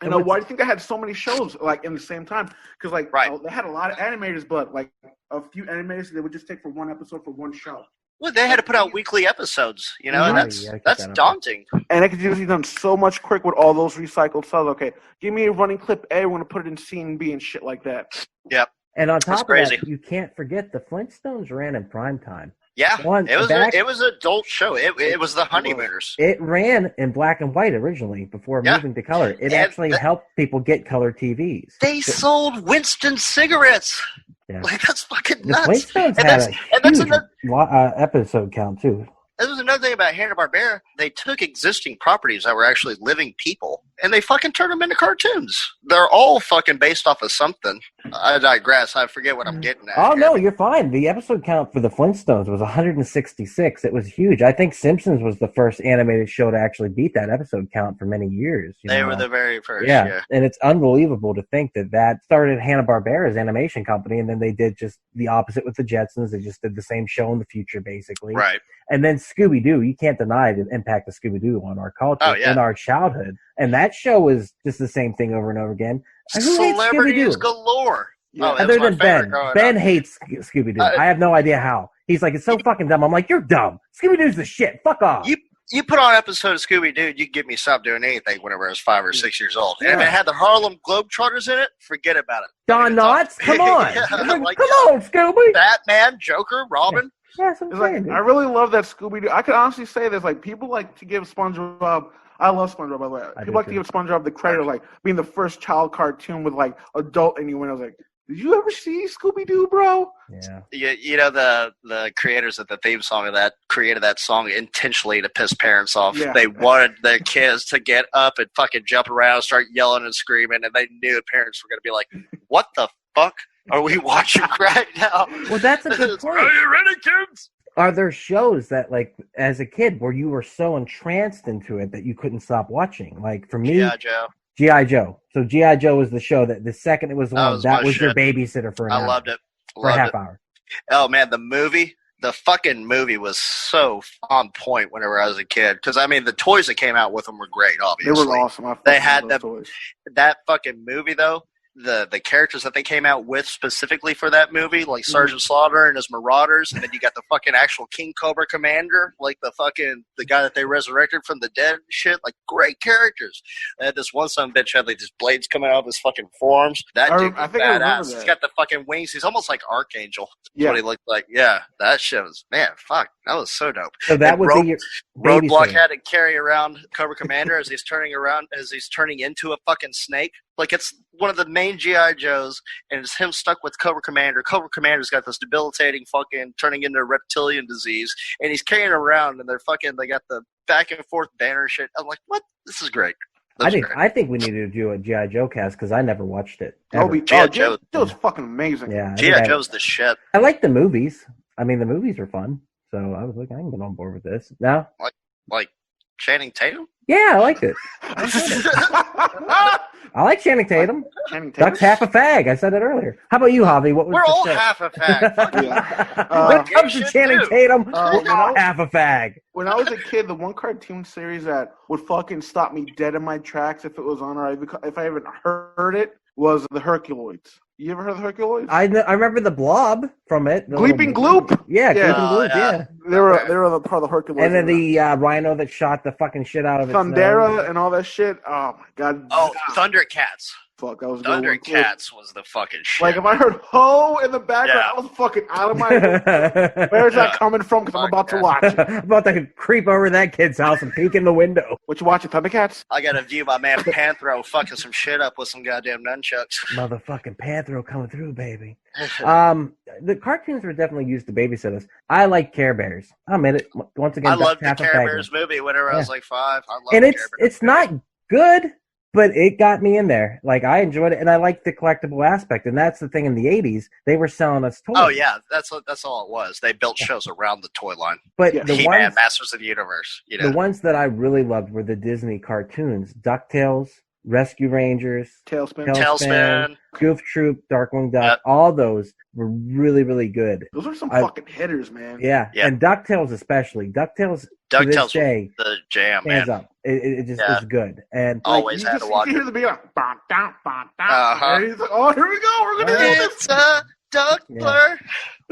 And why do you think they had so many shows like in the same time? Because like they had a lot of animators, but like a few animators they would just take for one episode for one show. Well, they had to put out weekly episodes, you know, and that's daunting. And it could just be done so much quick with all those recycled cells. Okay, give me a running clip A, we're going to put it in scene B and shit like that. Yep. And on top of that, you can't forget the Flintstones ran in prime time. Yeah, it was an adult show. It was the Honeymooners. It ran in black and white originally before moving to color. It actually helped people get color TVs. They sold Winston cigarettes. Yeah. Like, that's fucking nuts. The Flintstones had a huge episode count, too. This was another thing about Hanna-Barbera. They took existing properties that were actually living people, and they fucking turned them into cartoons. They're all fucking based off of something. I digress. I forget what I'm getting at. Oh, no, you're fine. The episode count for the Flintstones was 166. It was huge. I think Simpsons was the first animated show to actually beat that episode count for many years. They were the very first, yeah. And it's unbelievable to think that started Hanna-Barbera's animation company, and then they did just the opposite with the Jetsons. They just did the same show in the future, basically. Right. And then Scooby-Doo, you can't deny the impact of Scooby-Doo on our culture and our childhood. And that show was just the same thing over and over again. Celebrities galore. Yeah. Other than Ben. Ben hates Scooby-Doo. I have no idea how. He's like, it's so fucking dumb. I'm like, you're dumb. Scooby-Doo's the shit. Fuck off. You put on an episode of Scooby-Doo, you could get me stop doing anything whenever I was 5 or 6 years old. And if it had the Harlem Globetrotters in it, forget about it. Don Knotts? Come on. Come on, Scooby. Batman, Joker, Robin. Yeah, I really love that Scooby-Doo. I could honestly say there's like people like to give SpongeBob. I love SpongeBob, by the way. People like to give SpongeBob the credit of like being the first child cartoon with like adult innuendo. I was like, did you ever see Scooby-Doo, bro? Yeah. You know, the creators of the theme song of that created that song intentionally to piss parents off. Yeah. They wanted their kids to get up and fucking jump around, start yelling and screaming, and they knew the parents were going to be like, what the fuck are we watching right now? Well, that's a good point. Are you ready, kids? Are there shows that, like, as a kid, where you were so entranced into it that you couldn't stop watching? Like, for me, G.I. Joe. So G.I. Joe was the show that the second it was on, that was your babysitter for an hour. I loved it. For a half hour. Oh, man, the fucking movie was so on point whenever I was a kid. Because, I mean, the toys that came out with them were great, obviously. They were awesome. They had that fucking movie, though. The characters that they came out with specifically for that movie, like Sergeant Slaughter and his Marauders, and then you got the fucking actual King Cobra Commander, like the guy that they resurrected from the dead and shit, like great charures. They had this one son of a bitch had like these blades coming out of his fucking forearms. That dude was badass. He's got the fucking wings. He's almost like Archangel. That's what he looked like. Yeah, that shit was, man, fuck. That was so dope. So that would be your Roadblock had to carry around Cobra Commander as he's turning into a fucking snake. Like, it's one of the main G.I. Joes, and it's him stuck with Cobra Commander. Cobra Commander's got this debilitating fucking turning into a reptilian disease, and he's carrying it around, and they got the back and forth banner shit. I'm like, what? This is great. I think we need to do a G.I. Joe cast because I never watched it. G.I. Joe's fucking amazing. Yeah, G.I. Joe's the shit. I like the movies. I mean, the movies are fun. So I was like, I can get on board with this. Now? Like Channing Tatum? Yeah, I liked it. I like Channing Tatum. Channing Tatum. Duck's half a fag. I said it earlier. How about you, Javi? What was We're the all show? half a fag. Fuck you. When it comes to shit Channing too. Tatum, when we're all half a fag. When I was a kid, the one cartoon series that would fucking stop me dead in my tracks if it was on, or if I even heard it, was the Herculoids. You ever heard of the Herculoids? I remember the blob from it. Gleeping Gloop. Yeah, Yeah. Gleeping Gloop, yeah. They were the part of the Herculoids. And then the rhino that shot the fucking shit out of its Thundera nose. and all that shit. Oh my god. Oh, Thundercats. Fuck, that was a good one, too. Thundercats was the fucking shit. Like if I heard "ho" in the background, Yeah. I was fucking out of my. Where's that coming from? Because I'm about to watch it. I'm about to creep over that kid's house and peek in the window. What you watching, Thundercats? I gotta view my man Panthro fucking some shit up with some goddamn nunchucks. Motherfucking Panthro coming through, baby. The cartoons were definitely used to babysit us. I like Care Bears. I admit it. Once again, I loved the half a Care fag. Bears movie whenever I was like 5. I loved And the Care Bears. it's not good, but it got me in there. Like, I enjoyed it, and I liked the collectible aspect. And that's the thing in the 80s. They were selling us toys. Oh yeah, that's all it was. They built shows around the toy line. But Yeah. the He-Man, ones, Masters of the Universe. You know, the ones that I really loved were the Disney cartoons. DuckTales, Rescue Rangers, Tailspin. Tailspin. Goof Troop, Darkwing Duck. Yep. All those were really, really good. Those are some I- fucking hitters, man. Yeah. Yeah. And DuckTales especially. DuckTales, to this DuckTales day, was the jam, hands man. up. It just Yeah. is good. And Always you had just, to watch you hear it. the beat like, "Bah, da, bah, da," Uh-huh. and he's like, oh, here we go. We're gonna do this. It's a Duckler.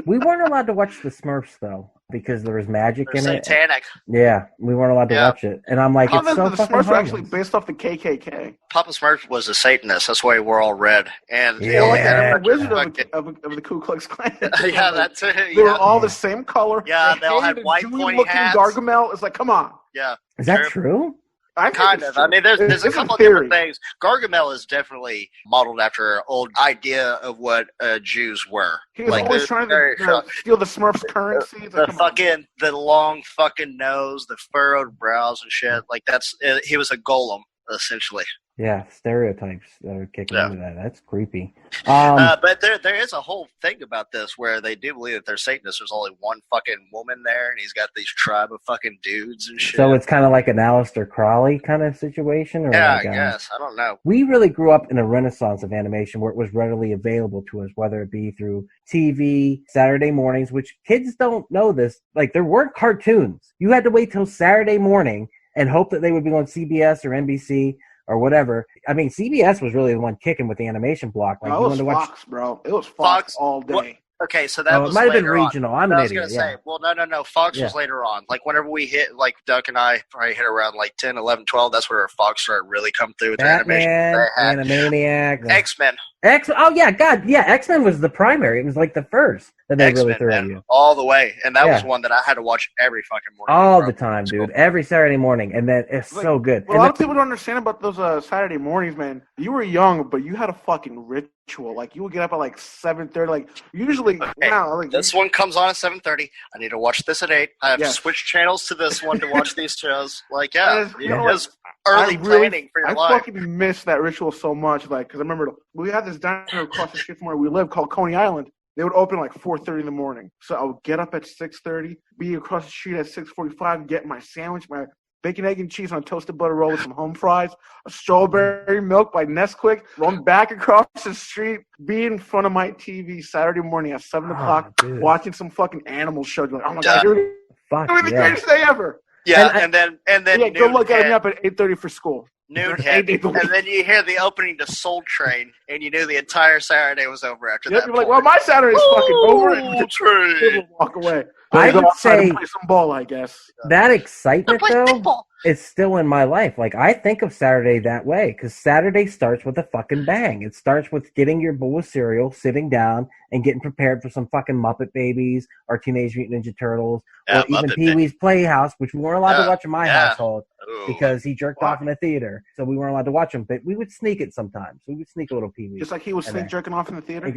we weren't allowed to watch the Smurfs, though, because there was magic They're in it. satanic. Yeah, we weren't allowed to Yeah. watch it. And I'm like, How it's the so the fucking Smurfs are actually harmless. based off the KKK. Papa Smurf was a Satanist. That's why we're all red. And Yeah. they all Like had Yeah. a the wizard fucking- of the Ku Klux Klan. yeah, that's it. They were Yeah, all the same color. Yeah, they all had hated white Jewy pointy looking hats. Gargamel. It's like, come on. yeah. Is that True. true? I think Kind it's of. true. I mean, there's a It's a couple of theory. different things. Gargamel is definitely modeled after an old idea of what Jews were. He was Like, always the- trying very to short- steal the Smurfs' currency. It's the like, come on. fucking the long fucking nose, the furrowed brows and shit. Like that's he was a golem essentially. Yeah, stereotypes that are kicking Yeah. into that. That's creepy. But there is a whole thing about this where they do believe that they're Satanists. There's only one fucking woman there, and he's got these tribe of fucking dudes and shit. So it's kind of like an Aleister Crowley kind of situation? Or yeah, like I guess I don't know. We really grew up in a renaissance of animation where it was readily available to us, whether it be through TV, Saturday mornings, which kids don't know this. Like, there weren't cartoons. You had to wait till Saturday morning and hope that they would be on CBS or NBC or whatever. I mean, CBS was really the one kicking with the animation block. Like, No, you it was wanted to watch. Fox, bro. It was Fox, Fox? all day. What? Okay, so that Oh, it was might have been later on. regional. I'm I an was idiot. gonna Yeah. say, well, no. Fox was Yeah. later on. Like whenever we hit, like Duck and I probably hit around like 10, 11, 12. That's where Fox started really come through with their animation. Batman, They had Animaniacs. X-Men. Oh yeah, God, yeah. X-Men was the primary. It was like the first that they really X-Men, threw at man, you all the way, and that was Yeah. one that I had to watch every fucking morning. all bro. the time, dude. Every Saturday morning, and then it's Like, so good. What a And lot of people don't understand about those Saturday mornings, man. You were young, but you had a fucking ritual. Like, you would get up at like 7:30. Like, usually, Okay, wow, like, This one comes on at 7:30. I need to watch this at 8. I have Yes. to switch channels to this one to watch these shows. Like, yeah, You know, it was early I really- planning for your I life. fucking miss that ritual so much. Like, because I remember we had this diner across the street from where we live called Coney Island. They would open like 4:30 in the morning. So I would get up at 6:30, be across the street at 6:45, get my sandwich, my bacon, egg, and cheese on a toasted butter roll with some home fries, a strawberry milk by Nesquik, run back across the street, be in front of my TV Saturday morning at 7 o'clock, dude. watching some fucking animal show. You're like, oh my Duh. God, you're Fuck doing the yeah. greatest day ever. Yeah, And and then Yeah, noon good luck getting me hit, up at 8:30 for school. noon Eight hit, days a week. and then you hear the opening to Soul Train, and you knew the entire Saturday was over after Yep, that. you're like, well, my Saturday's fucking over. And Soul Train. people walk away. I Go would outside and say- play some ball, I guess. That excitement, Play though, football. is still in my life. Like, I think of Saturday that way because Saturday starts with a fucking bang. It starts with getting your bowl of cereal, sitting down, and getting prepared for some fucking Muppet Babies or Teenage Mutant Ninja Turtles Yeah, or even Muppet Pee Wee's Playhouse, which we weren't allowed to Yeah, watch in my yeah. household Ooh. because he jerked Why? off in the theater. So we weren't allowed to watch him, but we would sneak it sometimes. We would sneak a little Pee Wee. Just like he was And snake then- jerking off in the theater.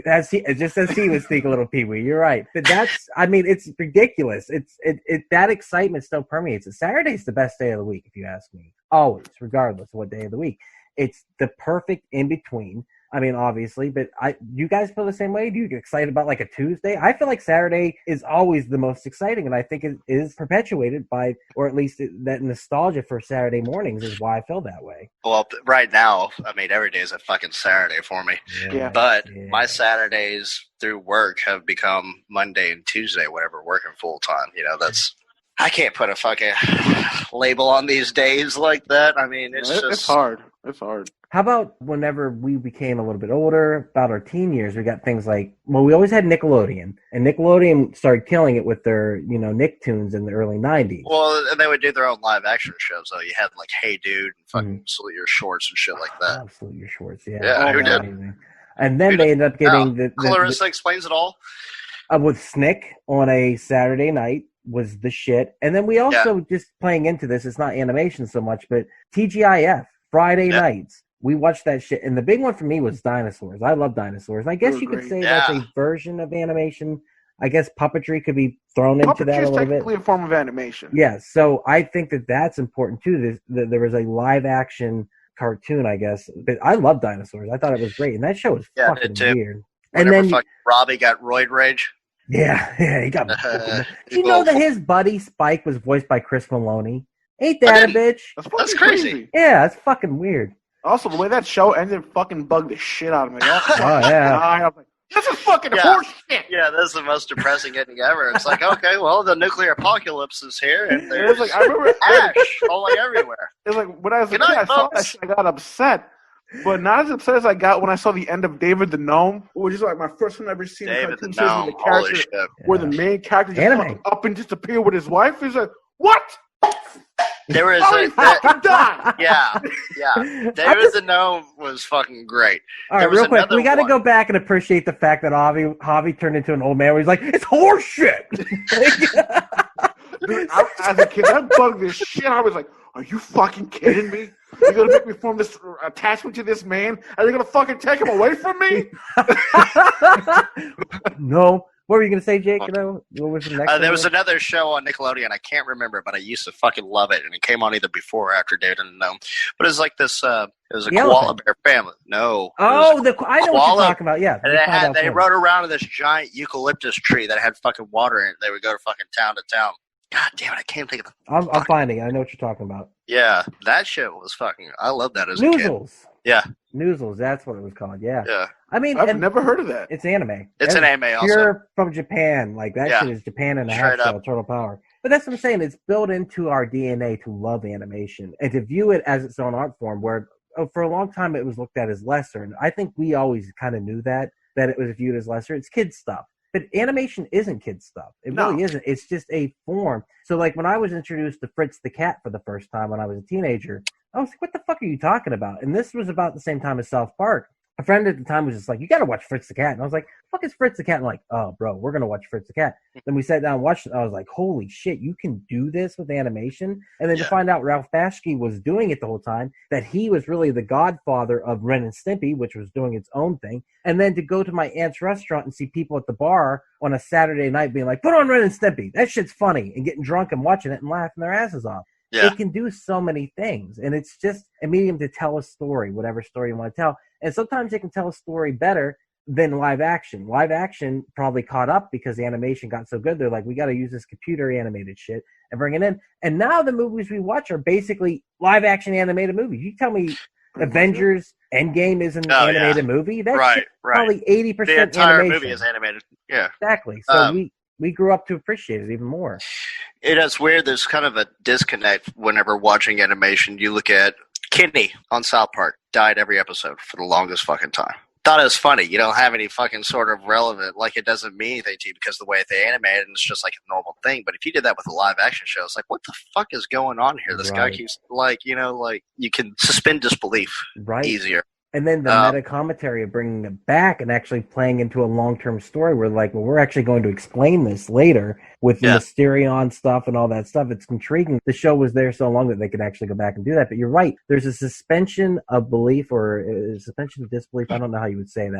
Just as he would sneak a little Pee Wee. You're right, but that's. I mean, it's ridiculous. It that excitement still permeates it. Saturday's the best day of the week, if you ask me. Always, regardless of what day of the week. It's the perfect in between. I mean, obviously, but you guys feel the same way? Do you get excited about like a Tuesday? I feel like Saturday is always the most exciting, and I think it is perpetuated by, or at least that nostalgia for Saturday mornings is why I feel that way. Well, right now, I mean, every day is a fucking Saturday for me. Yeah. But my Saturdays through work have become Monday and Tuesday, whatever, working full time. You know, I can't put a fucking label on these days like that. I mean, it's hard. It's hard. How about whenever we became a little bit older, about our teen years, we got things like, well, we always had Nickelodeon, and Nickelodeon started killing it with their, Nicktoons in the early 90s. Well, and they would do their own live action shows, though. You had like Hey Dude and fucking Salute Your Shorts and shit like that. Absolutely, Your Shorts, yeah. Yeah, who did? Amazing. And then they ended up getting the Clarissa Explains It All. With Snick on a Saturday night was the shit. And then we also, just playing into this, it's not animation so much, but TGIF, Friday nights. We watched that shit. And the big one for me was dinosaurs. I love dinosaurs. I guess you could say that's a version of animation. I guess puppetry could be thrown into that a little bit. Puppetry is technically a form of animation. Yeah, so I think that's important too. There was a live action cartoon, I guess. But I love dinosaurs. I thought it was great. And that show was fucking weird. Whenever and then Robbie got roid rage. Yeah, he got. Did you know that his buddy Spike was voiced by Chris Maloney? Ain't that a bitch? That's crazy. Yeah, that's fucking weird. Also, the way that show ended fucking bugged the shit out of me. Oh, yeah. I was like, this is fucking horse shit. Yeah, that's the most depressing ending ever. It's like, okay, well, the nuclear apocalypse is here, and there's like, I remember ash falling everywhere. It's like, when I was a kid, I saw that shit, I got upset. But not as upset as I got when I saw the end of David the Gnome, which is like my first one I've ever seen. David the Gnome, holy shit. Where the main character just up and disappear with his wife. He's like, what? There was yeah. David the Gnome was fucking great. All right, real quick, we got to go back and appreciate the fact that Javi turned into an old man where he's like, it's horse shit. Dude, as a kid, that bugged this shit. I was like, are you fucking kidding me? You're going to make me form this attachment to this man? Are you going to fucking take him away from me? No. What were you going to say, Jake? What was the next there was another show on Nickelodeon. I can't remember, but I used to fucking love it. And it came on either before or after David and Gnome. But it was like this, it was a koala bear family. No. Oh, I know what you're talking about, yeah. And they rode around in this giant eucalyptus tree that had fucking water in it. They would go to fucking town to town. God damn it, I can't think of the... I'm finding it. I know what you're talking about. Yeah, that shit was fucking... I love that as a Noozles. kid. Yeah. Noozles, that's what it was called, yeah. Yeah. I mean... I've never heard of that. It's anime. It's an anime also. Pure from Japan. Like, that shit is Japan in a half-shell, Turtle Power. But that's what I'm saying. It's built into our DNA to love animation and to view it as its own art form where for a long time it was looked at as lesser. And I think we always kind of knew that it was viewed as lesser. It's kids stuff. But animation isn't kids stuff. It really isn't. It's just a form. So, like, when I was introduced to Fritz the Cat for the first time when I was a teenager, I was like, what the fuck are you talking about? And this was about the same time as South Park. A friend at the time was just like, you got to watch Fritz the Cat. And I was like, fuck is Fritz the Cat? And I'm like, oh, bro, we're going to watch Fritz the Cat. Then we sat down and watched it. I was like, holy shit, you can do this with animation? And then to find out Ralph Bashki was doing it the whole time, that he was really the godfather of Ren and Stimpy, which was doing its own thing. And then to go to my aunt's restaurant and see people at the bar on a Saturday night being like, put on Ren and Stimpy. That shit's funny. And getting drunk and watching it and laughing their asses off. Yeah. It can do so many things, and it's just a medium to tell a story, whatever story you want to tell. And sometimes it can tell a story better than live action. Live action probably caught up because the animation got so good. They're like, we got to use this computer animated shit and bring it in. And now the movies we watch are basically live action animated movies. You tell me Avengers Endgame is an animated movie? That's probably 80% the entire animation. Movie is animated. Yeah, exactly. So we grew up to appreciate it even more. It's weird. There's kind of a disconnect whenever watching animation. You look at Kenny on South Park, died every episode for the longest fucking time. Thought it was funny. You don't have any fucking sort of relevant, like it doesn't mean anything to you because the way they animate it, and it's just like a normal thing. But if you did that with a live action show, it's like, what the fuck is going on here? This guy keeps like you can suspend disbelief easier. And then the meta commentary of bringing it back and actually playing into a long-term story where, like, well, we're actually going to explain this later with the Mysterion stuff and all that stuff. It's intriguing. The show was there so long that they could actually go back and do that. But you're right. There's a suspension of belief or a suspension of disbelief. I don't know how you would say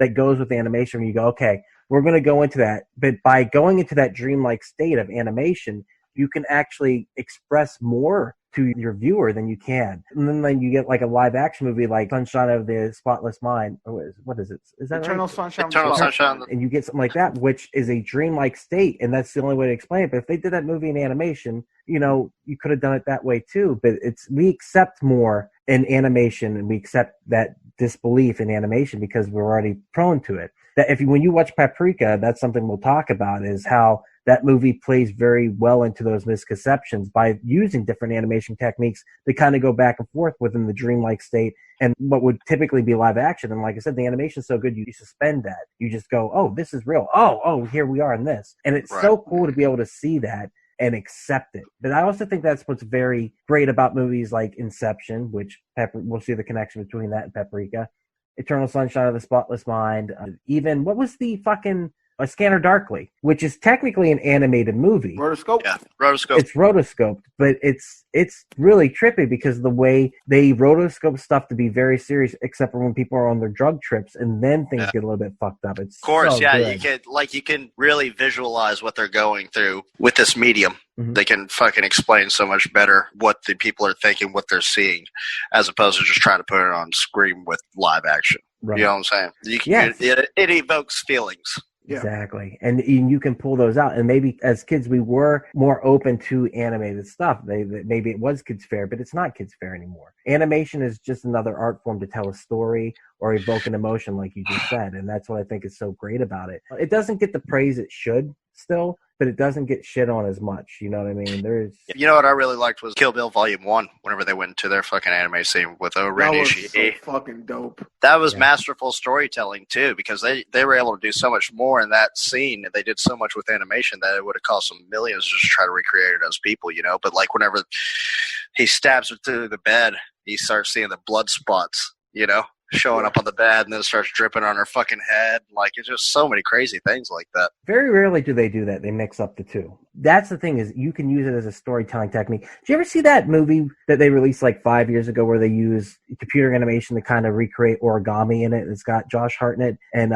that goes with animation where you go, okay, we're going to go into that. But by going into that dreamlike state of animation, you can actually express more to your viewer than you can. And then you get like a live action movie like Sunshine of the Spotless Mind. What is it? Is that Eternal right? Sunshine. Eternal Sunshine. And you get something like that, which is a dreamlike state, and that's the only way to explain it. But if they did that movie in animation, you know, you could have done it that way too. But we accept more in animation, and we accept that disbelief in animation because we're already prone to it. That when you watch Paprika, that's something we'll talk about, is how that movie plays very well into those misconceptions by using different animation techniques that kind of go back and forth within the dreamlike state and what would typically be live action. And like I said, the animation is so good, you suspend that. You just go, oh, this is real. Oh, here we are in this. And it's so cool to be able to see that and accept it. But I also think that's what's very great about movies like Inception, which we'll see the connection between that and Paprika. Eternal Sunshine of the Spotless Mind. Even, what was the fucking... A Scanner Darkly, which is technically an animated movie. Rotoscope? Yeah, rotoscope. It's rotoscoped, but it's really trippy because the way they rotoscope stuff to be very serious, except for when people are on their drug trips, and then things get a little bit fucked up. It's of course, so yeah, good. you can really visualize what they're going through with this medium. Mm-hmm. They can fucking explain so much better what the people are thinking, what they're seeing, as opposed to just trying to put it on screen with live action. Right. You know what I'm saying? It evokes feelings. Yeah. Exactly. And you can pull those out. And maybe as kids, we were more open to animated stuff. Maybe it was kids' fare, but it's not kids' fare anymore. Animation is just another art form to tell a story or evoke an emotion, like you just said. And that's what I think is so great about it. It doesn't get the praise it should still, but it doesn't get shit on as much. You know what I mean? You know what I really liked was Kill Bill Volume 1, whenever they went to their fucking anime scene with Ren Ishii. That was so fucking dope. That was masterful storytelling, too, because they were able to do so much more in that scene, and they did so much with animation that it would have cost them millions just to try to recreate it as people, you know? But, like, whenever he stabs her through the bed, you start seeing the blood spots, you know? Showing up on the bed and then it starts dripping on her fucking head. Like, it's just so many crazy things like that. Very rarely do they do that. They mix up the two. That's the thing, is you can use it as a storytelling technique. Did you ever see that movie that they released like 5 years ago where they use computer animation to kind of recreate origami in it? It's got Josh Hartnett and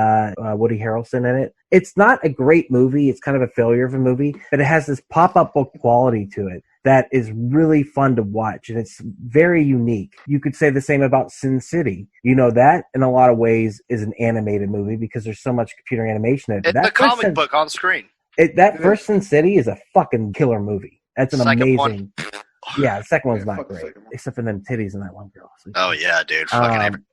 Woody Harrelson in it. It's not a great movie. It's kind of a failure of a movie, but it has this pop-up book quality to it that is really fun to watch, and it's very unique. You could say the same about Sin City. You know, that in a lot of ways is an animated movie because there's so much computer animation in it. It's a comic book on screen. That first Sin City is a fucking killer movie. That's an amazing one. Yeah, the second one's not great, except for them titties in that one girl. So, oh yeah, dude. Fucking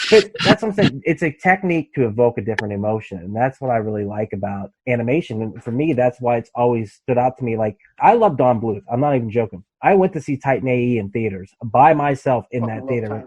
But that's what I'm saying. It's a technique to evoke a different emotion, and that's what I really like about animation. And for me, that's why it's always stood out to me. Like, I love Don Bluth. I'm not even joking. I went to see Titan AE in theaters by myself in that theater.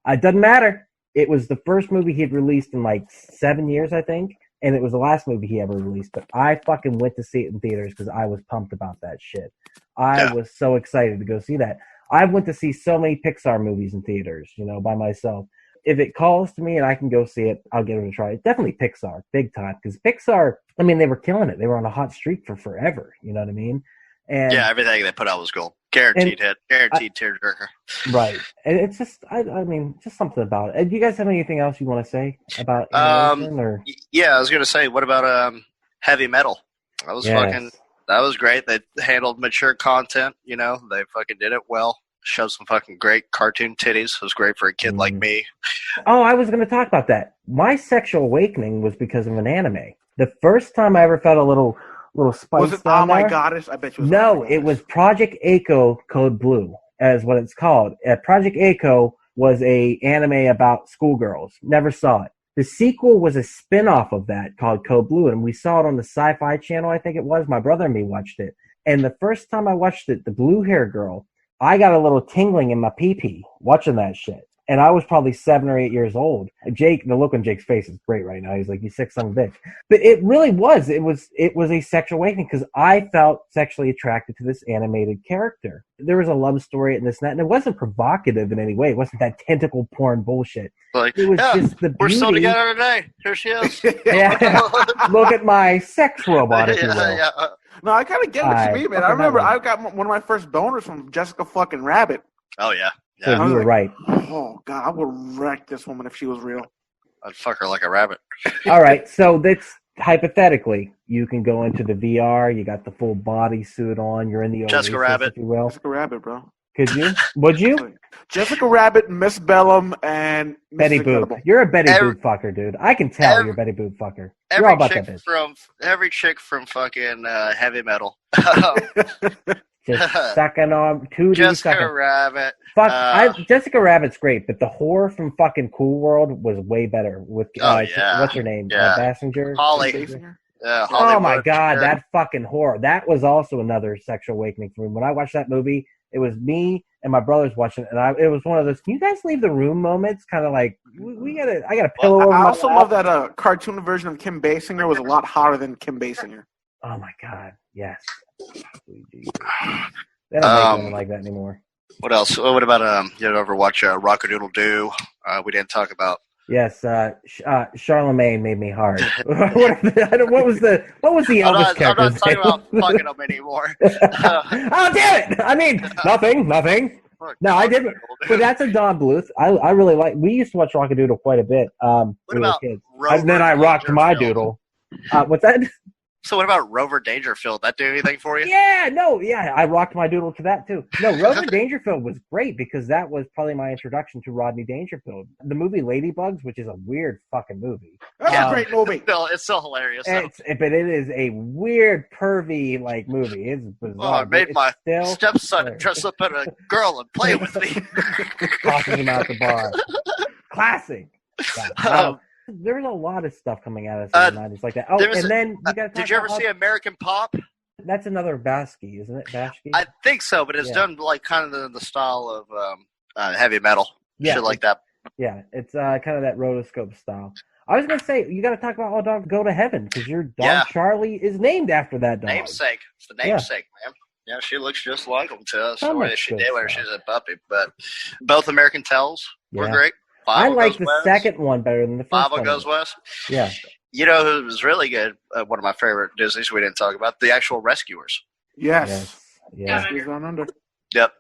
It doesn't matter. It was the first movie he had released in like 7 years, I think, and it was the last movie he ever released. But I fucking went to see it in theaters because I was pumped about that shit. I was so excited to go see that. I went to see so many Pixar movies in theaters, you know, by myself. If it calls to me and I can go see it, I'll give it a try. It's definitely Pixar, big time. Because Pixar, I mean, they were killing it. They were on a hot streak for forever. You know what I mean? And yeah, everything they put out was cool. Guaranteed hit. Guaranteed tearjerker. Right. And it's just, I mean, just something about it. Do you guys have anything else you want to say about animation? Yeah, I was going to say, what about Heavy Metal? That was that was great. They handled mature content, you know. They fucking did it well. Showed some fucking great cartoon titties. It was great for a kid like me. Oh, I was going to talk about that. My sexual awakening was because of an anime. The first time I ever felt a little spice. Was it Oh My Goddess? I bet you it was. No, it was Project Echo Code Blue, as what it's called. Project Echo was a anime about schoolgirls. Never saw it. The sequel was a spin-off of that called Code Blue, and we saw it on the Sci-Fi Channel, I think it was. My brother and me watched it. And the first time I watched it, the blue hair girl, I got a little tingling in my pee-pee watching that shit. And I was probably 7 or 8 years old. Jake, the look on Jake's face is great right now. He's like, you sick son of a bitch. But it really was. It was a sexual awakening because I felt sexually attracted to this animated character. There was a love story and this and that, and it wasn't provocative in any way. It wasn't that tentacle porn bullshit. Like, it was just the beauty. We're still together today. Here she is. Yeah. Look at my sex robot, if you will. Yeah. No, I kind of get what you mean, man. I remember I got one of my first boners from Jessica fucking Rabbit. Oh, yeah. Yeah, you were right. Oh, God, I would wreck this woman if she was real. I'd fuck her like a rabbit. All right, so hypothetically, you can go into the VR. You got the full bodysuit on. You're in the Jessica Oasis, Rabbit. if you will. Jessica Rabbit, bro. Could you? Would you? Jessica Rabbit, Miss Bellum, and Mrs. Betty Boop. Incredible. You're a Betty Boop fucker, dude. I can tell you're a Betty Boop fucker. You're all about that bitch. Every chick from fucking heavy metal. Just sucking on 2D Jessica sucking. Rabbit. Fuck, Jessica Rabbit's great, but the whore from fucking Cool World was way better. With what's her name? Yeah. Bassinger. Holly. Oh my god, that fucking whore. That was also another sexual awakening for me. When I watched that movie, it was me and my brothers watching it, and it was one of those, can you guys leave the room moments? Kind of like, I got a pillow over my I also lap. love that cartoon version of Kim Basinger was a lot hotter than Kim Basinger. Oh my god, yes. They don't make anything like that anymore. What else? What about you ever watch Rock-a-Doodle-Doo? We didn't talk about. Yes, Charlemagne made me hard. What was the Elvis character? I'm not talking about fucking them anymore. Oh damn it! I mean, nothing. No, I didn't. But that's a Don Bluth. I really like. We used to watch Rock-a-Doodle quite a bit. What about kids. And then I rocked my doodle. What's that? So what about Rover Dangerfield? That do anything for you? Yeah, I rocked my doodle to that too. No, Rover Dangerfield was great because that was probably my introduction to Rodney Dangerfield. The movie Ladybugs, which is a weird fucking movie. That's a great movie. It's still hilarious. But it is a weird, pervy like movie. It's bizarre. I made my stepson dress up as a girl and play with me. Tossing him out the bar. Classic. Yeah, there was a lot of stuff coming out of the 90s like that. Oh, and then you got. Did you ever see American Pop? That's another Baskey, isn't it? Baskey? I think so, but it's done like kind of the style of heavy metal, shit like that. Yeah, it's kind of that rotoscope style. I was gonna say you got to talk about All Dogs Go to Heaven because your dog Charlie is named after that dog. Namesake. It's the namesake, man. Yeah, she looks just like him to us. The way she did when she was a puppy. But both American Tells were great. I like the second one better than the first Baba one. Goes West. Yeah. You know who was really good? One of my favorite Disneys we didn't talk about, The Actual Rescuers. Yes. Yeah. Down Under. Yep.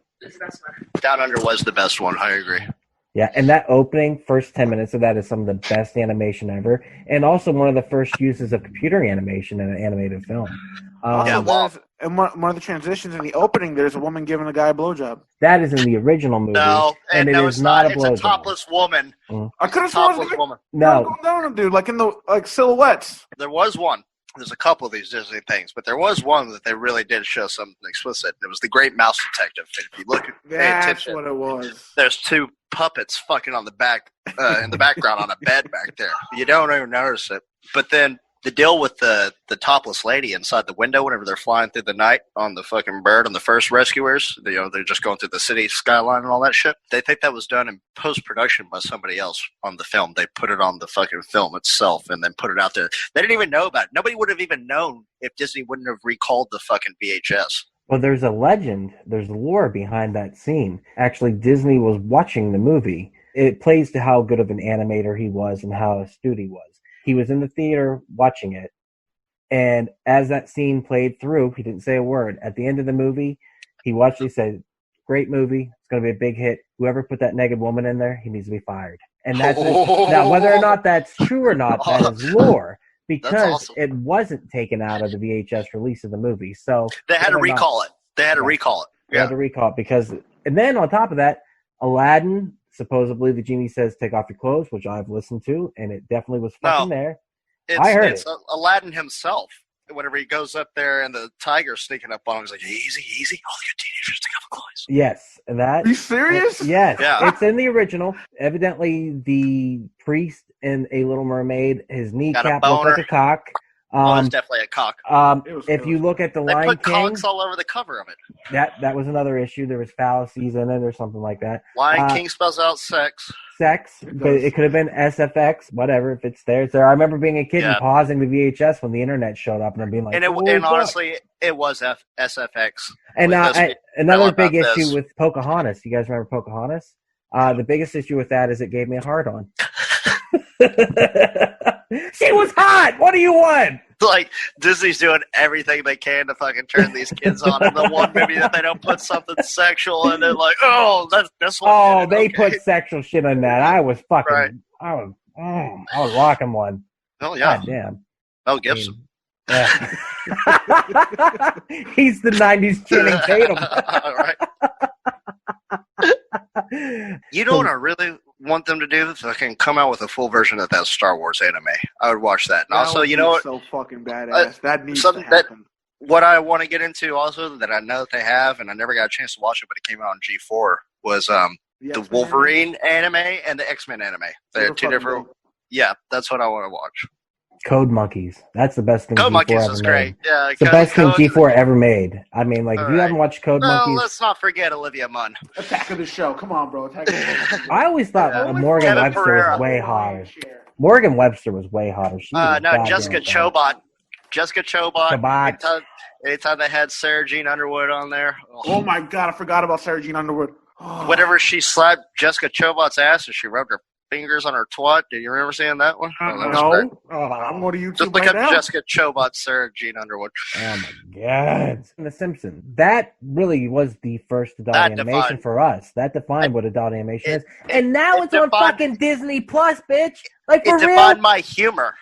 Down Under was the best one. I agree. Yeah, and that opening first 10 minutes of that is some of the best animation ever, and also one of the first uses of computer animation in an animated film. And one of the transitions in the opening, there's a woman giving a guy a blowjob. That is in the original movie. And it is not a blowjob. It's a topless woman. I could have sworn it was woman. No, dude, like in the silhouettes. There was one. There's a couple of these Disney things, but there was one that they really did show something explicit. It was The Great Mouse Detective. And if you look at that's what it was. There's two puppets fucking on the back in the background on a bed back there. You don't even notice it. But then the deal with the topless lady inside the window whenever they're flying through the night on the fucking bird on the first Rescuers, they're just going through the city skyline and all that shit. They think that was done in post-production by somebody else on the film. They put it on the fucking film itself and then put it out there. They didn't even know about it. Nobody would have even known if Disney wouldn't have recalled the fucking VHS. Well, there's a legend, there's lore behind that scene. Actually, Disney was watching the movie. It plays to how good of an animator he was and how astute he was. He was in the theater watching it, and as that scene played through, he didn't say a word. At the end of the movie, he watched it, he said, great movie, it's going to be a big hit. Whoever put that naked woman in there, he needs to be fired. And that's now, whether or not that's true or not, that is lore, because it wasn't taken out of the VHS release of the movie. So they had to recall it. They had to recall it. They had to recall it because, and then on top of that, Aladdin, supposedly the genie says, take off your clothes, which I've listened to, and it definitely was fucking there. I heard it. Aladdin himself. Whenever he goes up there and the tiger's sneaking up on him, he's like, easy, all the good teenagers take off their clothes. Yes, and that. Are you serious? Yes, yeah. It's in the original. Evidently, the priest in A Little Mermaid, his kneecap looked like a cock. It's definitely a cock. If you look at the Lion King, they put cocks all over the cover of it. That was another issue. There was fallacies in it or something like that. Lion King spells out sex. But it could have been SFX, whatever. If it's there, it's there. I remember being a kid and pausing the VHS when the internet showed up, and I'm being like, and honestly, it was SFX. And another big issue with Pocahontas. You guys remember Pocahontas? The biggest issue with that is it gave me a hard on. She was hot. What do you want? Like, Disney's doing everything they can to fucking turn these kids on. And the one movie that they don't put something sexual and they're like, oh, that's what. Oh, they put sexual shit in that. I was fucking. Right. I was rocking one. Oh yeah. God damn. Mel Gibson. Yeah. He's the 90s Channing Tatum. Right. You know what I really want them to do? If I can come out with a full version of that Star Wars anime, I would watch that. And also, you know what? So fucking badass. That needs to happen. What I want to get into also that I know that they have, and I never got a chance to watch it, but it came out on G4, was the Wolverine anime and the X-Men anime. They're two different. Yeah, that's what I want to watch. Code Monkeys. That's the best thing. Code Monkeys is great. Yeah, it's the best thing G4 ever made. I mean, like, if you haven't watched Code Monkeys, let's not forget Olivia Munn. Attack of the Show. Come on, bro. Attack of the Show. I always thought Morgan Webster was way hotter. Morgan Webster was way hotter. No, Jessica Chobot. Jessica Chobot. Anytime they had Sarah Jean Underwood on there. Oh my God, I forgot about Sarah Jean Underwood. Oh. Whenever she slapped Jessica Chobot's ass and she rubbed her fingers on her twat. Did you remember seeing that one? No. I'm going to YouTube Just look up Jessica Chobot, Sarah Jean Underwood. Oh my God. The Simpsons. That really was the first adult animation for us. That defined what adult animation is. And now it's on fucking Disney Plus, bitch. Like, for real? It defined my humor.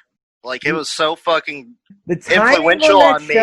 Like, it was so fucking influential on me.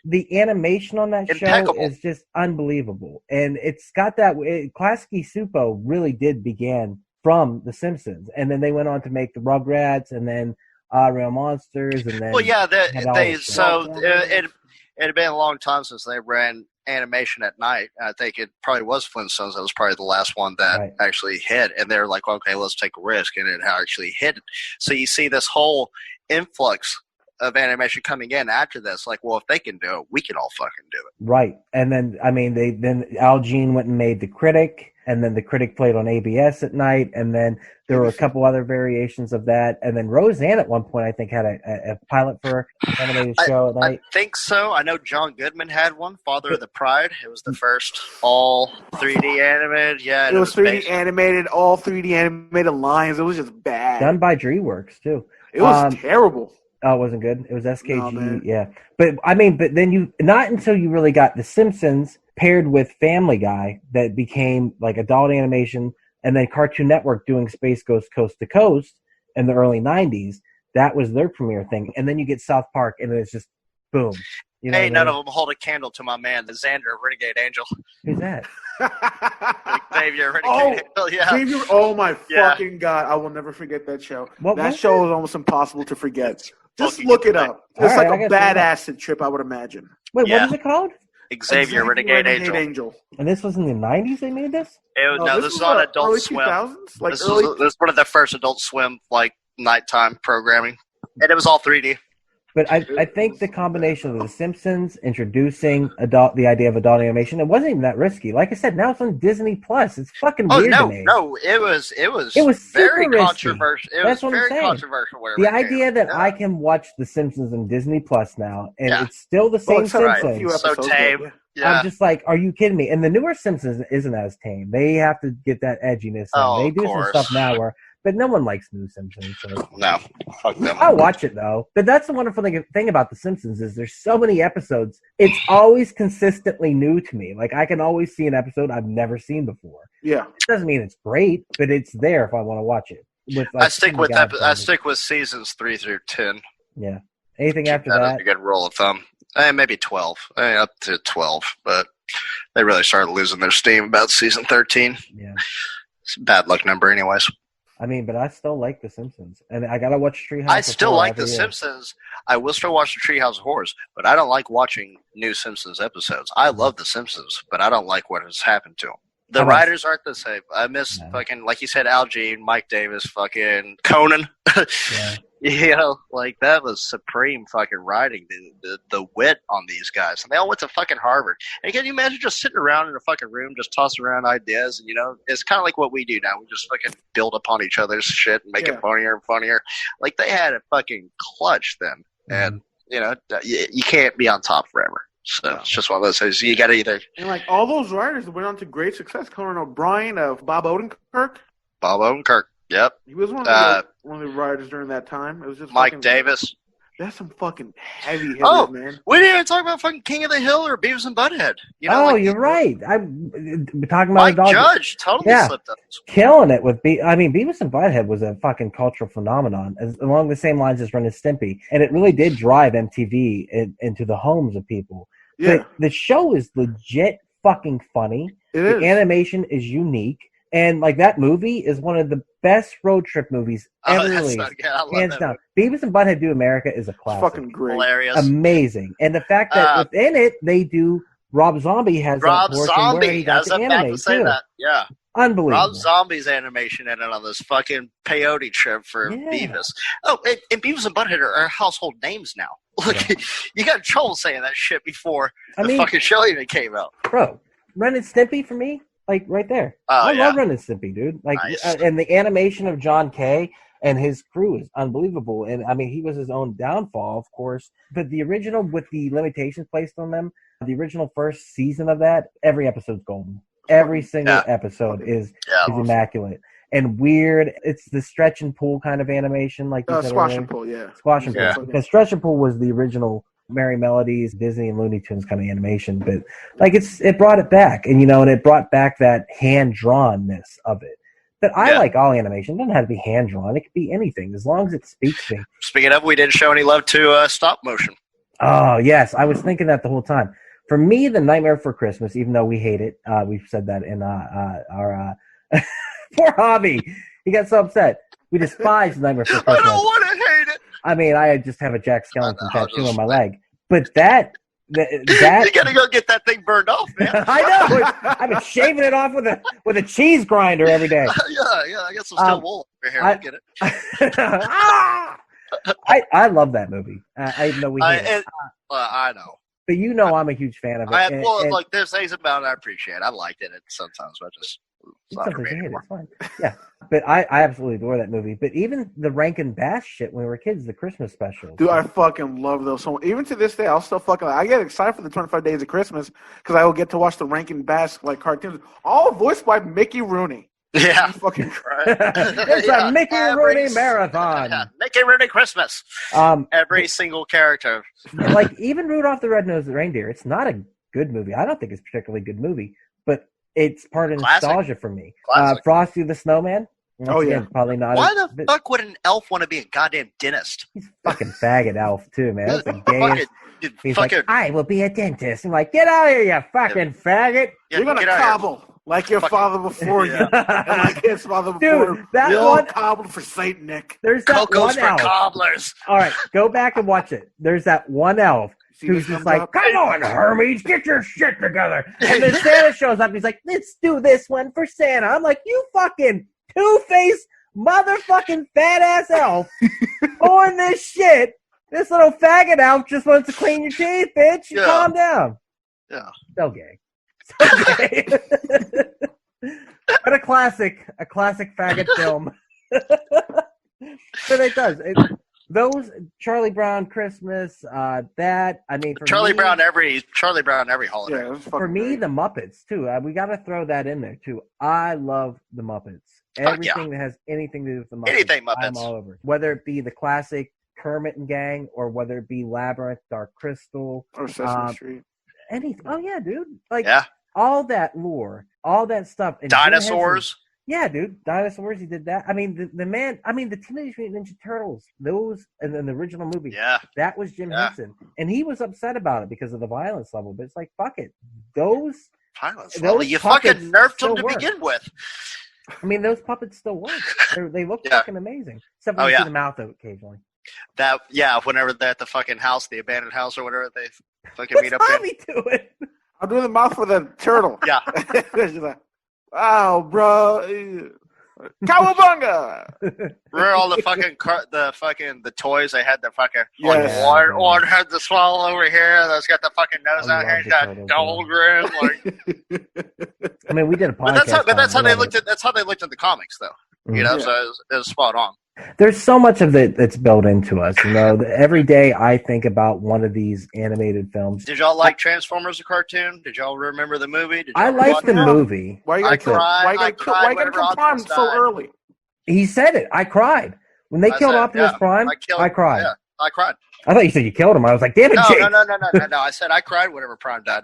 The animation on that show is just unbelievable. And it's got that... Klasky Supo really did begin from The Simpsons. And then they went on to make the Rugrats and then Real Monsters and then... Well, yeah, it had been a long time since they ran animation at night. I think it probably was Flintstones. That was probably the last one that actually hit. And they're like, okay, let's take a risk. And it actually hit. So you see this whole influx of animation coming in after this. Like, well, if they can do it, we can all fucking do it. Right. And then, I mean, then Al Jean went and made The Critic. And then The Critic played on ABS at night. And then there were a couple other variations of that. And then Roseanne at one point, I think, had a pilot for an animated show at night. I think so. I know John Goodman had one, Father of the Pride. It was the first all 3D animated. Yeah, it was 3D animated, all 3D animated lines. It was just bad. Done by DreamWorks, too. It was terrible. Oh, it wasn't good? It was SKG, yeah. But, I mean, then not until you really got The Simpsons paired with Family Guy that became like adult animation, and then Cartoon Network doing Space Ghost Coast to Coast in the early 90s. That was their premiere thing. And then you get South Park, and it's just boom. You know none of them hold a candle to my man, the Xander Renegade Angel. Who's that? Xavier Renegade Angel, yeah. Xavier, oh my fucking God. I will never forget that show. That show is almost impossible to forget. Just look it up. It's like a bad acid trip, I would imagine. Wait, what is it called? Xavier Renegade Angel. And this was in the 90s they made this? No, this is on Adult Swim. 2000s? Like this was one of the first Adult Swim like nighttime programming. And it was all 3D. But I think the combination of The Simpsons introducing the idea of adult animation, it wasn't even that risky. Like I said, now it's on Disney Plus. It's fucking weird to me. No, it was very controversial. It was very controversial. The idea that I can watch The Simpsons on Disney Plus now, and it's still the same Simpsons. Right. So tame. Yeah. I'm just like, are you kidding me? And the newer Simpsons isn't as tame. They have to get that edginess. They do some stuff now but no one likes new Simpsons. So. No, fuck them. I'll watch it though. But that's the wonderful thing about The Simpsons is there's so many episodes. It's always consistently new to me. Like I can always see an episode I've never seen before. Yeah, it doesn't mean it's great, but it's there if I want to watch it. I stick with seasons 3 through 10. Yeah. Anything after that? A good rule of thumb. Maybe 12. Up to 12, but they really started losing their steam about season 13. Yeah. It's a bad luck number, anyways. I mean, but I still like The Simpsons, and I gotta watch Treehouse. I still like The Simpsons. I will still watch the Treehouse of Horrors, but I don't like watching new Simpsons episodes. I love The Simpsons, but I don't like what has happened to them. The writers aren't the same. I miss fucking, like you said, Al Jean, Mike Davis, fucking Conan. Yeah. You know, like that was supreme fucking writing, the wit on these guys. And they all went to fucking Harvard. And can you imagine just sitting around in a fucking room, just tossing around ideas? And, you know, it's kind of like what we do now. We just fucking build upon each other's shit and make it funnier and funnier. Like they had a fucking clutch then. And, you know, you can't be on top forever. So it's just one of those things. You got to either. And like all those writers went on to great success. Conan O'Brien, Bob Odenkirk. Bob Odenkirk. Yep. He was one of the writers during that time. It was just Mike Davis. That's some fucking heavy hitters, Oh, man. we didn't even talk about fucking King of the Hill or Beavis and Butthead. You're right. I'm talking about Mike Judge totally slipped up. Killing it with Beavis and Butthead was a fucking cultural phenomenon, along the same lines as Ren and Stimpy, and it really did drive MTV into the homes of people. Yeah. The show is legit fucking funny. The animation is unique. And like that movie is one of the best road trip movies ever released. Hands down. Beavis and Butthead Do America is a classic. It's fucking great. Hilarious. Amazing. And the fact that within it they do Rob Zombie has Rob that portion where he Zombie. got the anime too. That. Yeah. Unbelievable. Rob Zombie's animation ended on this fucking peyote trip for Beavis. Oh, and Beavis and Butthead are household names now. Look, you got in trouble saying that shit before the fucking show even came out. Bro, Ren and Stimpy for me, like right there. I love Ren and Stimpy, dude. Like, nice. And the animation of John Kay and his crew is unbelievable. And I mean, he was his own downfall, of course. But the original, with the limitations placed on them, the original first season of that, every episode's golden. Every single episode is immaculate and weird. It's the stretch and pull kind of animation, like you said Squash earlier. and pull, Squash and pull. Because stretch and pull was the original Merry Melodies, Disney and Looney Tunes kind of animation, but like it brought it back, and and it brought back that hand drawnness of it. But I like all animation. It doesn't have to be hand drawn. It could be anything as long as it speaks to me. Speaking of, we didn't show any love to stop motion. Oh yes, I was thinking that the whole time. For me, The Nightmare Before Christmas, even though we hate it, we've said that in our poor Javi. He got so upset. We despise The Nightmare Before Christmas. I don't want to hate it. I mean, I just have a Jack Skellington tattoo on my leg. But that you gotta go get that thing burned off, man. I know. I've been shaving it off with a cheese grinder every day. Yeah. I got some steel wool over here. I'll get it. I love that movie. I know we hate it. I know. But I'm a huge fan of it. Look, there's things about it I appreciate. I liked it sometimes, but just it's not for me anymore. It's fine. Yeah, but I absolutely adore that movie. But even the Rankin Bass shit when we were kids, the Christmas specials. Dude, I fucking love those. So even to this day, I'll still I get excited for the 25 Days of Christmas because I will get to watch the Rankin Bass like cartoons, all voiced by Mickey Rooney. Yeah, fucking it's a Mickey Rooney marathon. Yeah, Mickey Rooney Christmas. Every single character. Like even Rudolph the Red-Nosed Reindeer. It's not a good movie. I don't think it's a particularly good movie, but it's part of nostalgia for me. Frosty the Snowman. Again, probably not. Why the fuck would an elf want to be a goddamn dentist? He's a fucking faggot elf too, man. That's the gayest. He's like, I will be a dentist. I'm like, get out of here, you fucking faggot. You're gonna cobble. Like your father before you, and like his father before. Dude, that all one cobbled for Saint Nick. There's that Coco's one elf. for cobblers. All right, go back and watch it. There's that one elf who's just like, "Come on, Hermes, get your shit together." And then Santa shows up. He's like, "Let's do this one for Santa." I'm like, "You fucking two-faced motherfucking fat-ass elf doing this shit. This little faggot elf just wants to clean your teeth, bitch. You calm down." Yeah. So gay. Okay. But a classic faggot film. But it does. Those Charlie Brown Christmas, Charlie Brown every holiday. Yeah, for me, the Muppets too. We got to throw that in there too. I love the Muppets. Everything that has anything to do with the Muppets, anything Muppets, I'm all over. Whether it be the classic Kermit and Gang, or whether it be Labyrinth, Dark Crystal, or Sesame Street. Anything. Oh yeah, dude. Like all that lore, all that stuff. And dinosaurs. Yeah, dude. Dinosaurs. He did that. I mean, the Teenage Mutant Ninja Turtles. Those and then the original movie. Yeah. That was Jim Henson, and he was upset about it because of the violence level. But it's like, fuck it. Those violence level. You fucking nerfed them to begin with. I mean, those puppets still work. They look fucking amazing. Except when you see the mouth occasionally. Whenever they're at the fucking house, the abandoned house or whatever, they fucking meet up there. Do it. I'll do the mouth for the turtle. Yeah. She's like, wow, bro. Cowabunga! Remember all the the toys they had the fucking one had the swallow over here that's got the fucking nose out here, he's got gold grin. I mean, we did a podcast. But that's how they looked at the comics though. Mm-hmm. You know, so it was spot on. There's so much of it that's built into us. You know, every day I think about one of these animated films. Did y'all like Transformers, the cartoon? Did y'all remember the movie? I liked the movie. Why you gotta kill Prime so early? He said it. I cried when they killed Optimus Prime. I cried. Yeah, I cried. I thought you said you killed him. I was like, damn it, Jake. No. I said I cried whenever Prime died.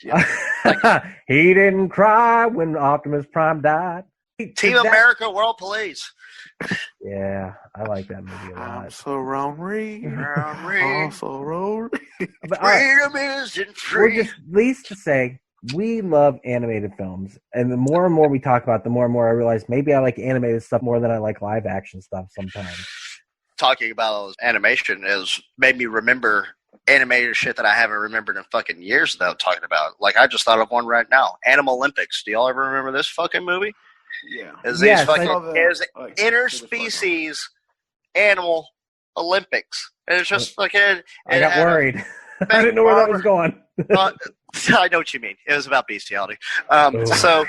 Yeah. He didn't cry when Optimus Prime died. Team America, World Police. Yeah, I like that movie a lot. I'm so lonely. I'm so lonely. Freedom isn't free. We're just, least to say, we love animated films. And the more and more we talk about it, the more and more I realize maybe I like animated stuff more than I like live action stuff sometimes. Talking about animation has made me remember animated shit that I haven't remembered in fucking years, though, talking about. Like, I just thought of one right now. Animal Olympics. Do y'all ever remember this fucking movie? Yeah. Is interspecies animal Olympics. And it's just fucking... I got worried. I didn't know where that was going. I know what you mean. It was about bestiality. So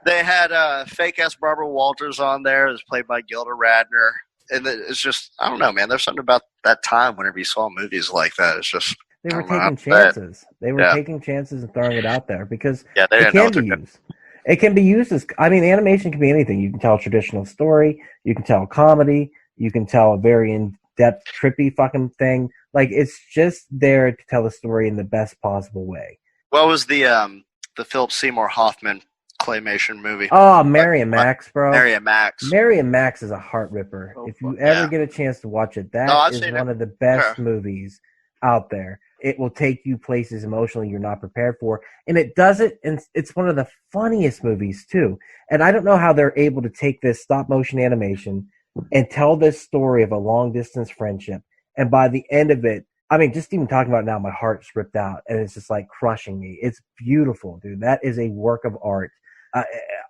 they had fake-ass Barbara Walters on there. It was played by Gilda Radner. And it's just, I don't know, man. There's something about that time whenever you saw movies like that. It's just... They were taking chances. They were taking chances and throwing it out there because it can be used. It can be used as, I mean, animation can be anything. You can tell a traditional story. You can tell a comedy. You can tell a very in-depth, trippy fucking thing. Like, it's just there to tell the story in the best possible way. What was the Philip Seymour Hoffman claymation movie? Oh, Mary and Max, bro. Mary and Max. Mary and Max is a heart ripper. If you ever get a chance to watch it, that is one of the best movies out there. It will take you places emotionally you're not prepared for. And it does it, and it's one of the funniest movies, too. And I don't know how they're able to take this stop-motion animation and tell this story of a long-distance friendship. And by the end of it, I mean, just even talking about it now, my heart's ripped out, and it's just, like, crushing me. It's beautiful, dude. That is a work of art.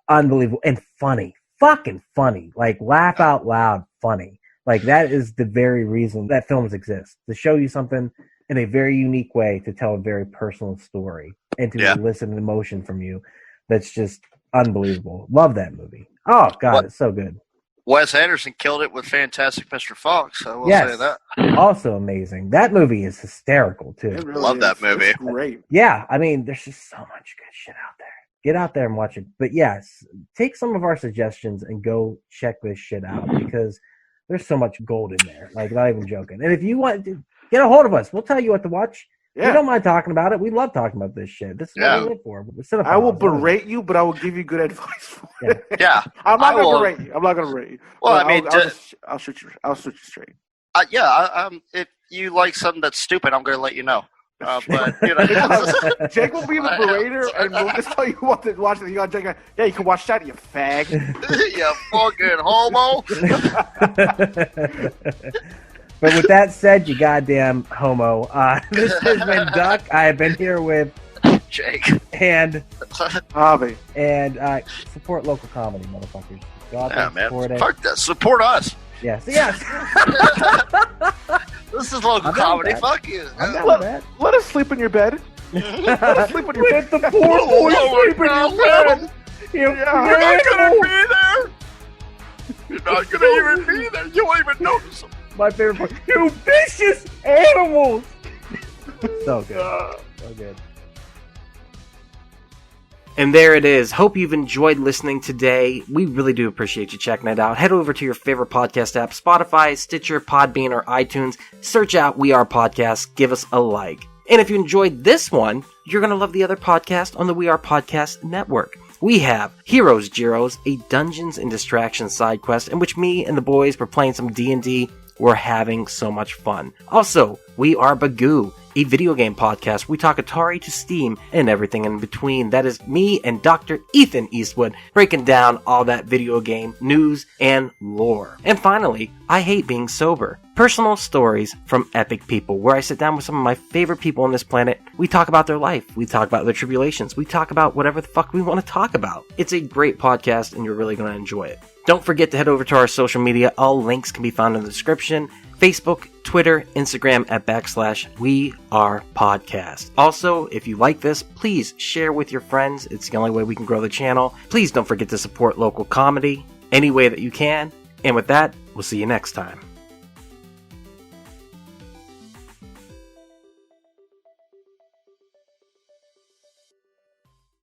Unbelievable. And funny. Fucking funny. Like, laugh out loud funny. Like, that is the very reason that films exist. To show you something in a very unique way, to tell a very personal story and to elicit an emotion from you that's just unbelievable. Love that movie. Oh, God, it's so good. Wes Anderson killed it with Fantastic Mr. Fox. I will say that. Also amazing. That movie is hysterical, too. Really love that movie. It's great. Yeah, I mean, there's just so much good shit out there. Get out there and watch it. But yes, take some of our suggestions and go check this shit out because there's so much gold in there. Like, not even joking. And if you want to get a hold of us, we'll tell you what to watch. Yeah. We don't mind talking about it. We love talking about this shit. This is what we live for. I will berate you, but I will give you good advice for it. Yeah. I'm not going to berate you. I'm not going to berate you. Well, I mean, I'll shoot you straight. If you like something that's stupid, I'm going to let you know. But you know, Jake will be the berater, and we'll just tell you what to watch. And you got Jake. Yeah, you can watch that, you fag. You fucking homo. But with that said, you goddamn homo. This has been Duck. I have been here with Jake and Javi. And support local comedy, motherfuckers. Man. Fuck that. Support us. Yes. This is local comedy. Fuck you. Let us sleep in your bed. Let us sleep in your bed. Let the poor boy sleep in your bed. You're not going to be there. You're not going to even be there. You won't even notice them. My favorite part. You vicious animals. So good. So good. And there it is. Hope you've enjoyed listening today. We really do appreciate you checking it out. Head over to your favorite podcast app, Spotify, Stitcher, Podbean, or iTunes. Search out We Are Podcast. Give us a like. And if you enjoyed this one, you're going to love the other podcast on the We Are Podcast network. We have Heroes Gyros, a Dungeons and Distractions side quest in which me and the boys were playing some D&D. We're having so much fun. Also, We Are Bagu, a video game podcast. We talk Atari to Steam and everything in between. That is me and Dr. Ethan Eastwood breaking down all that video game news and lore. And finally, I Hate Being Sober. Personal stories from epic people, where I sit down with some of my favorite people on this planet. We talk about their life. We talk about their tribulations. We talk about whatever the fuck we want to talk about. It's a great podcast and you're really going to enjoy it. Don't forget to head over to our social media. All links can be found in the description. Facebook, Twitter, Instagram at /We Are Podcast. Also, if you like this, please share with your friends. It's the only way we can grow the channel. Please don't forget to support local comedy any way that you can. And with that, we'll see you next time.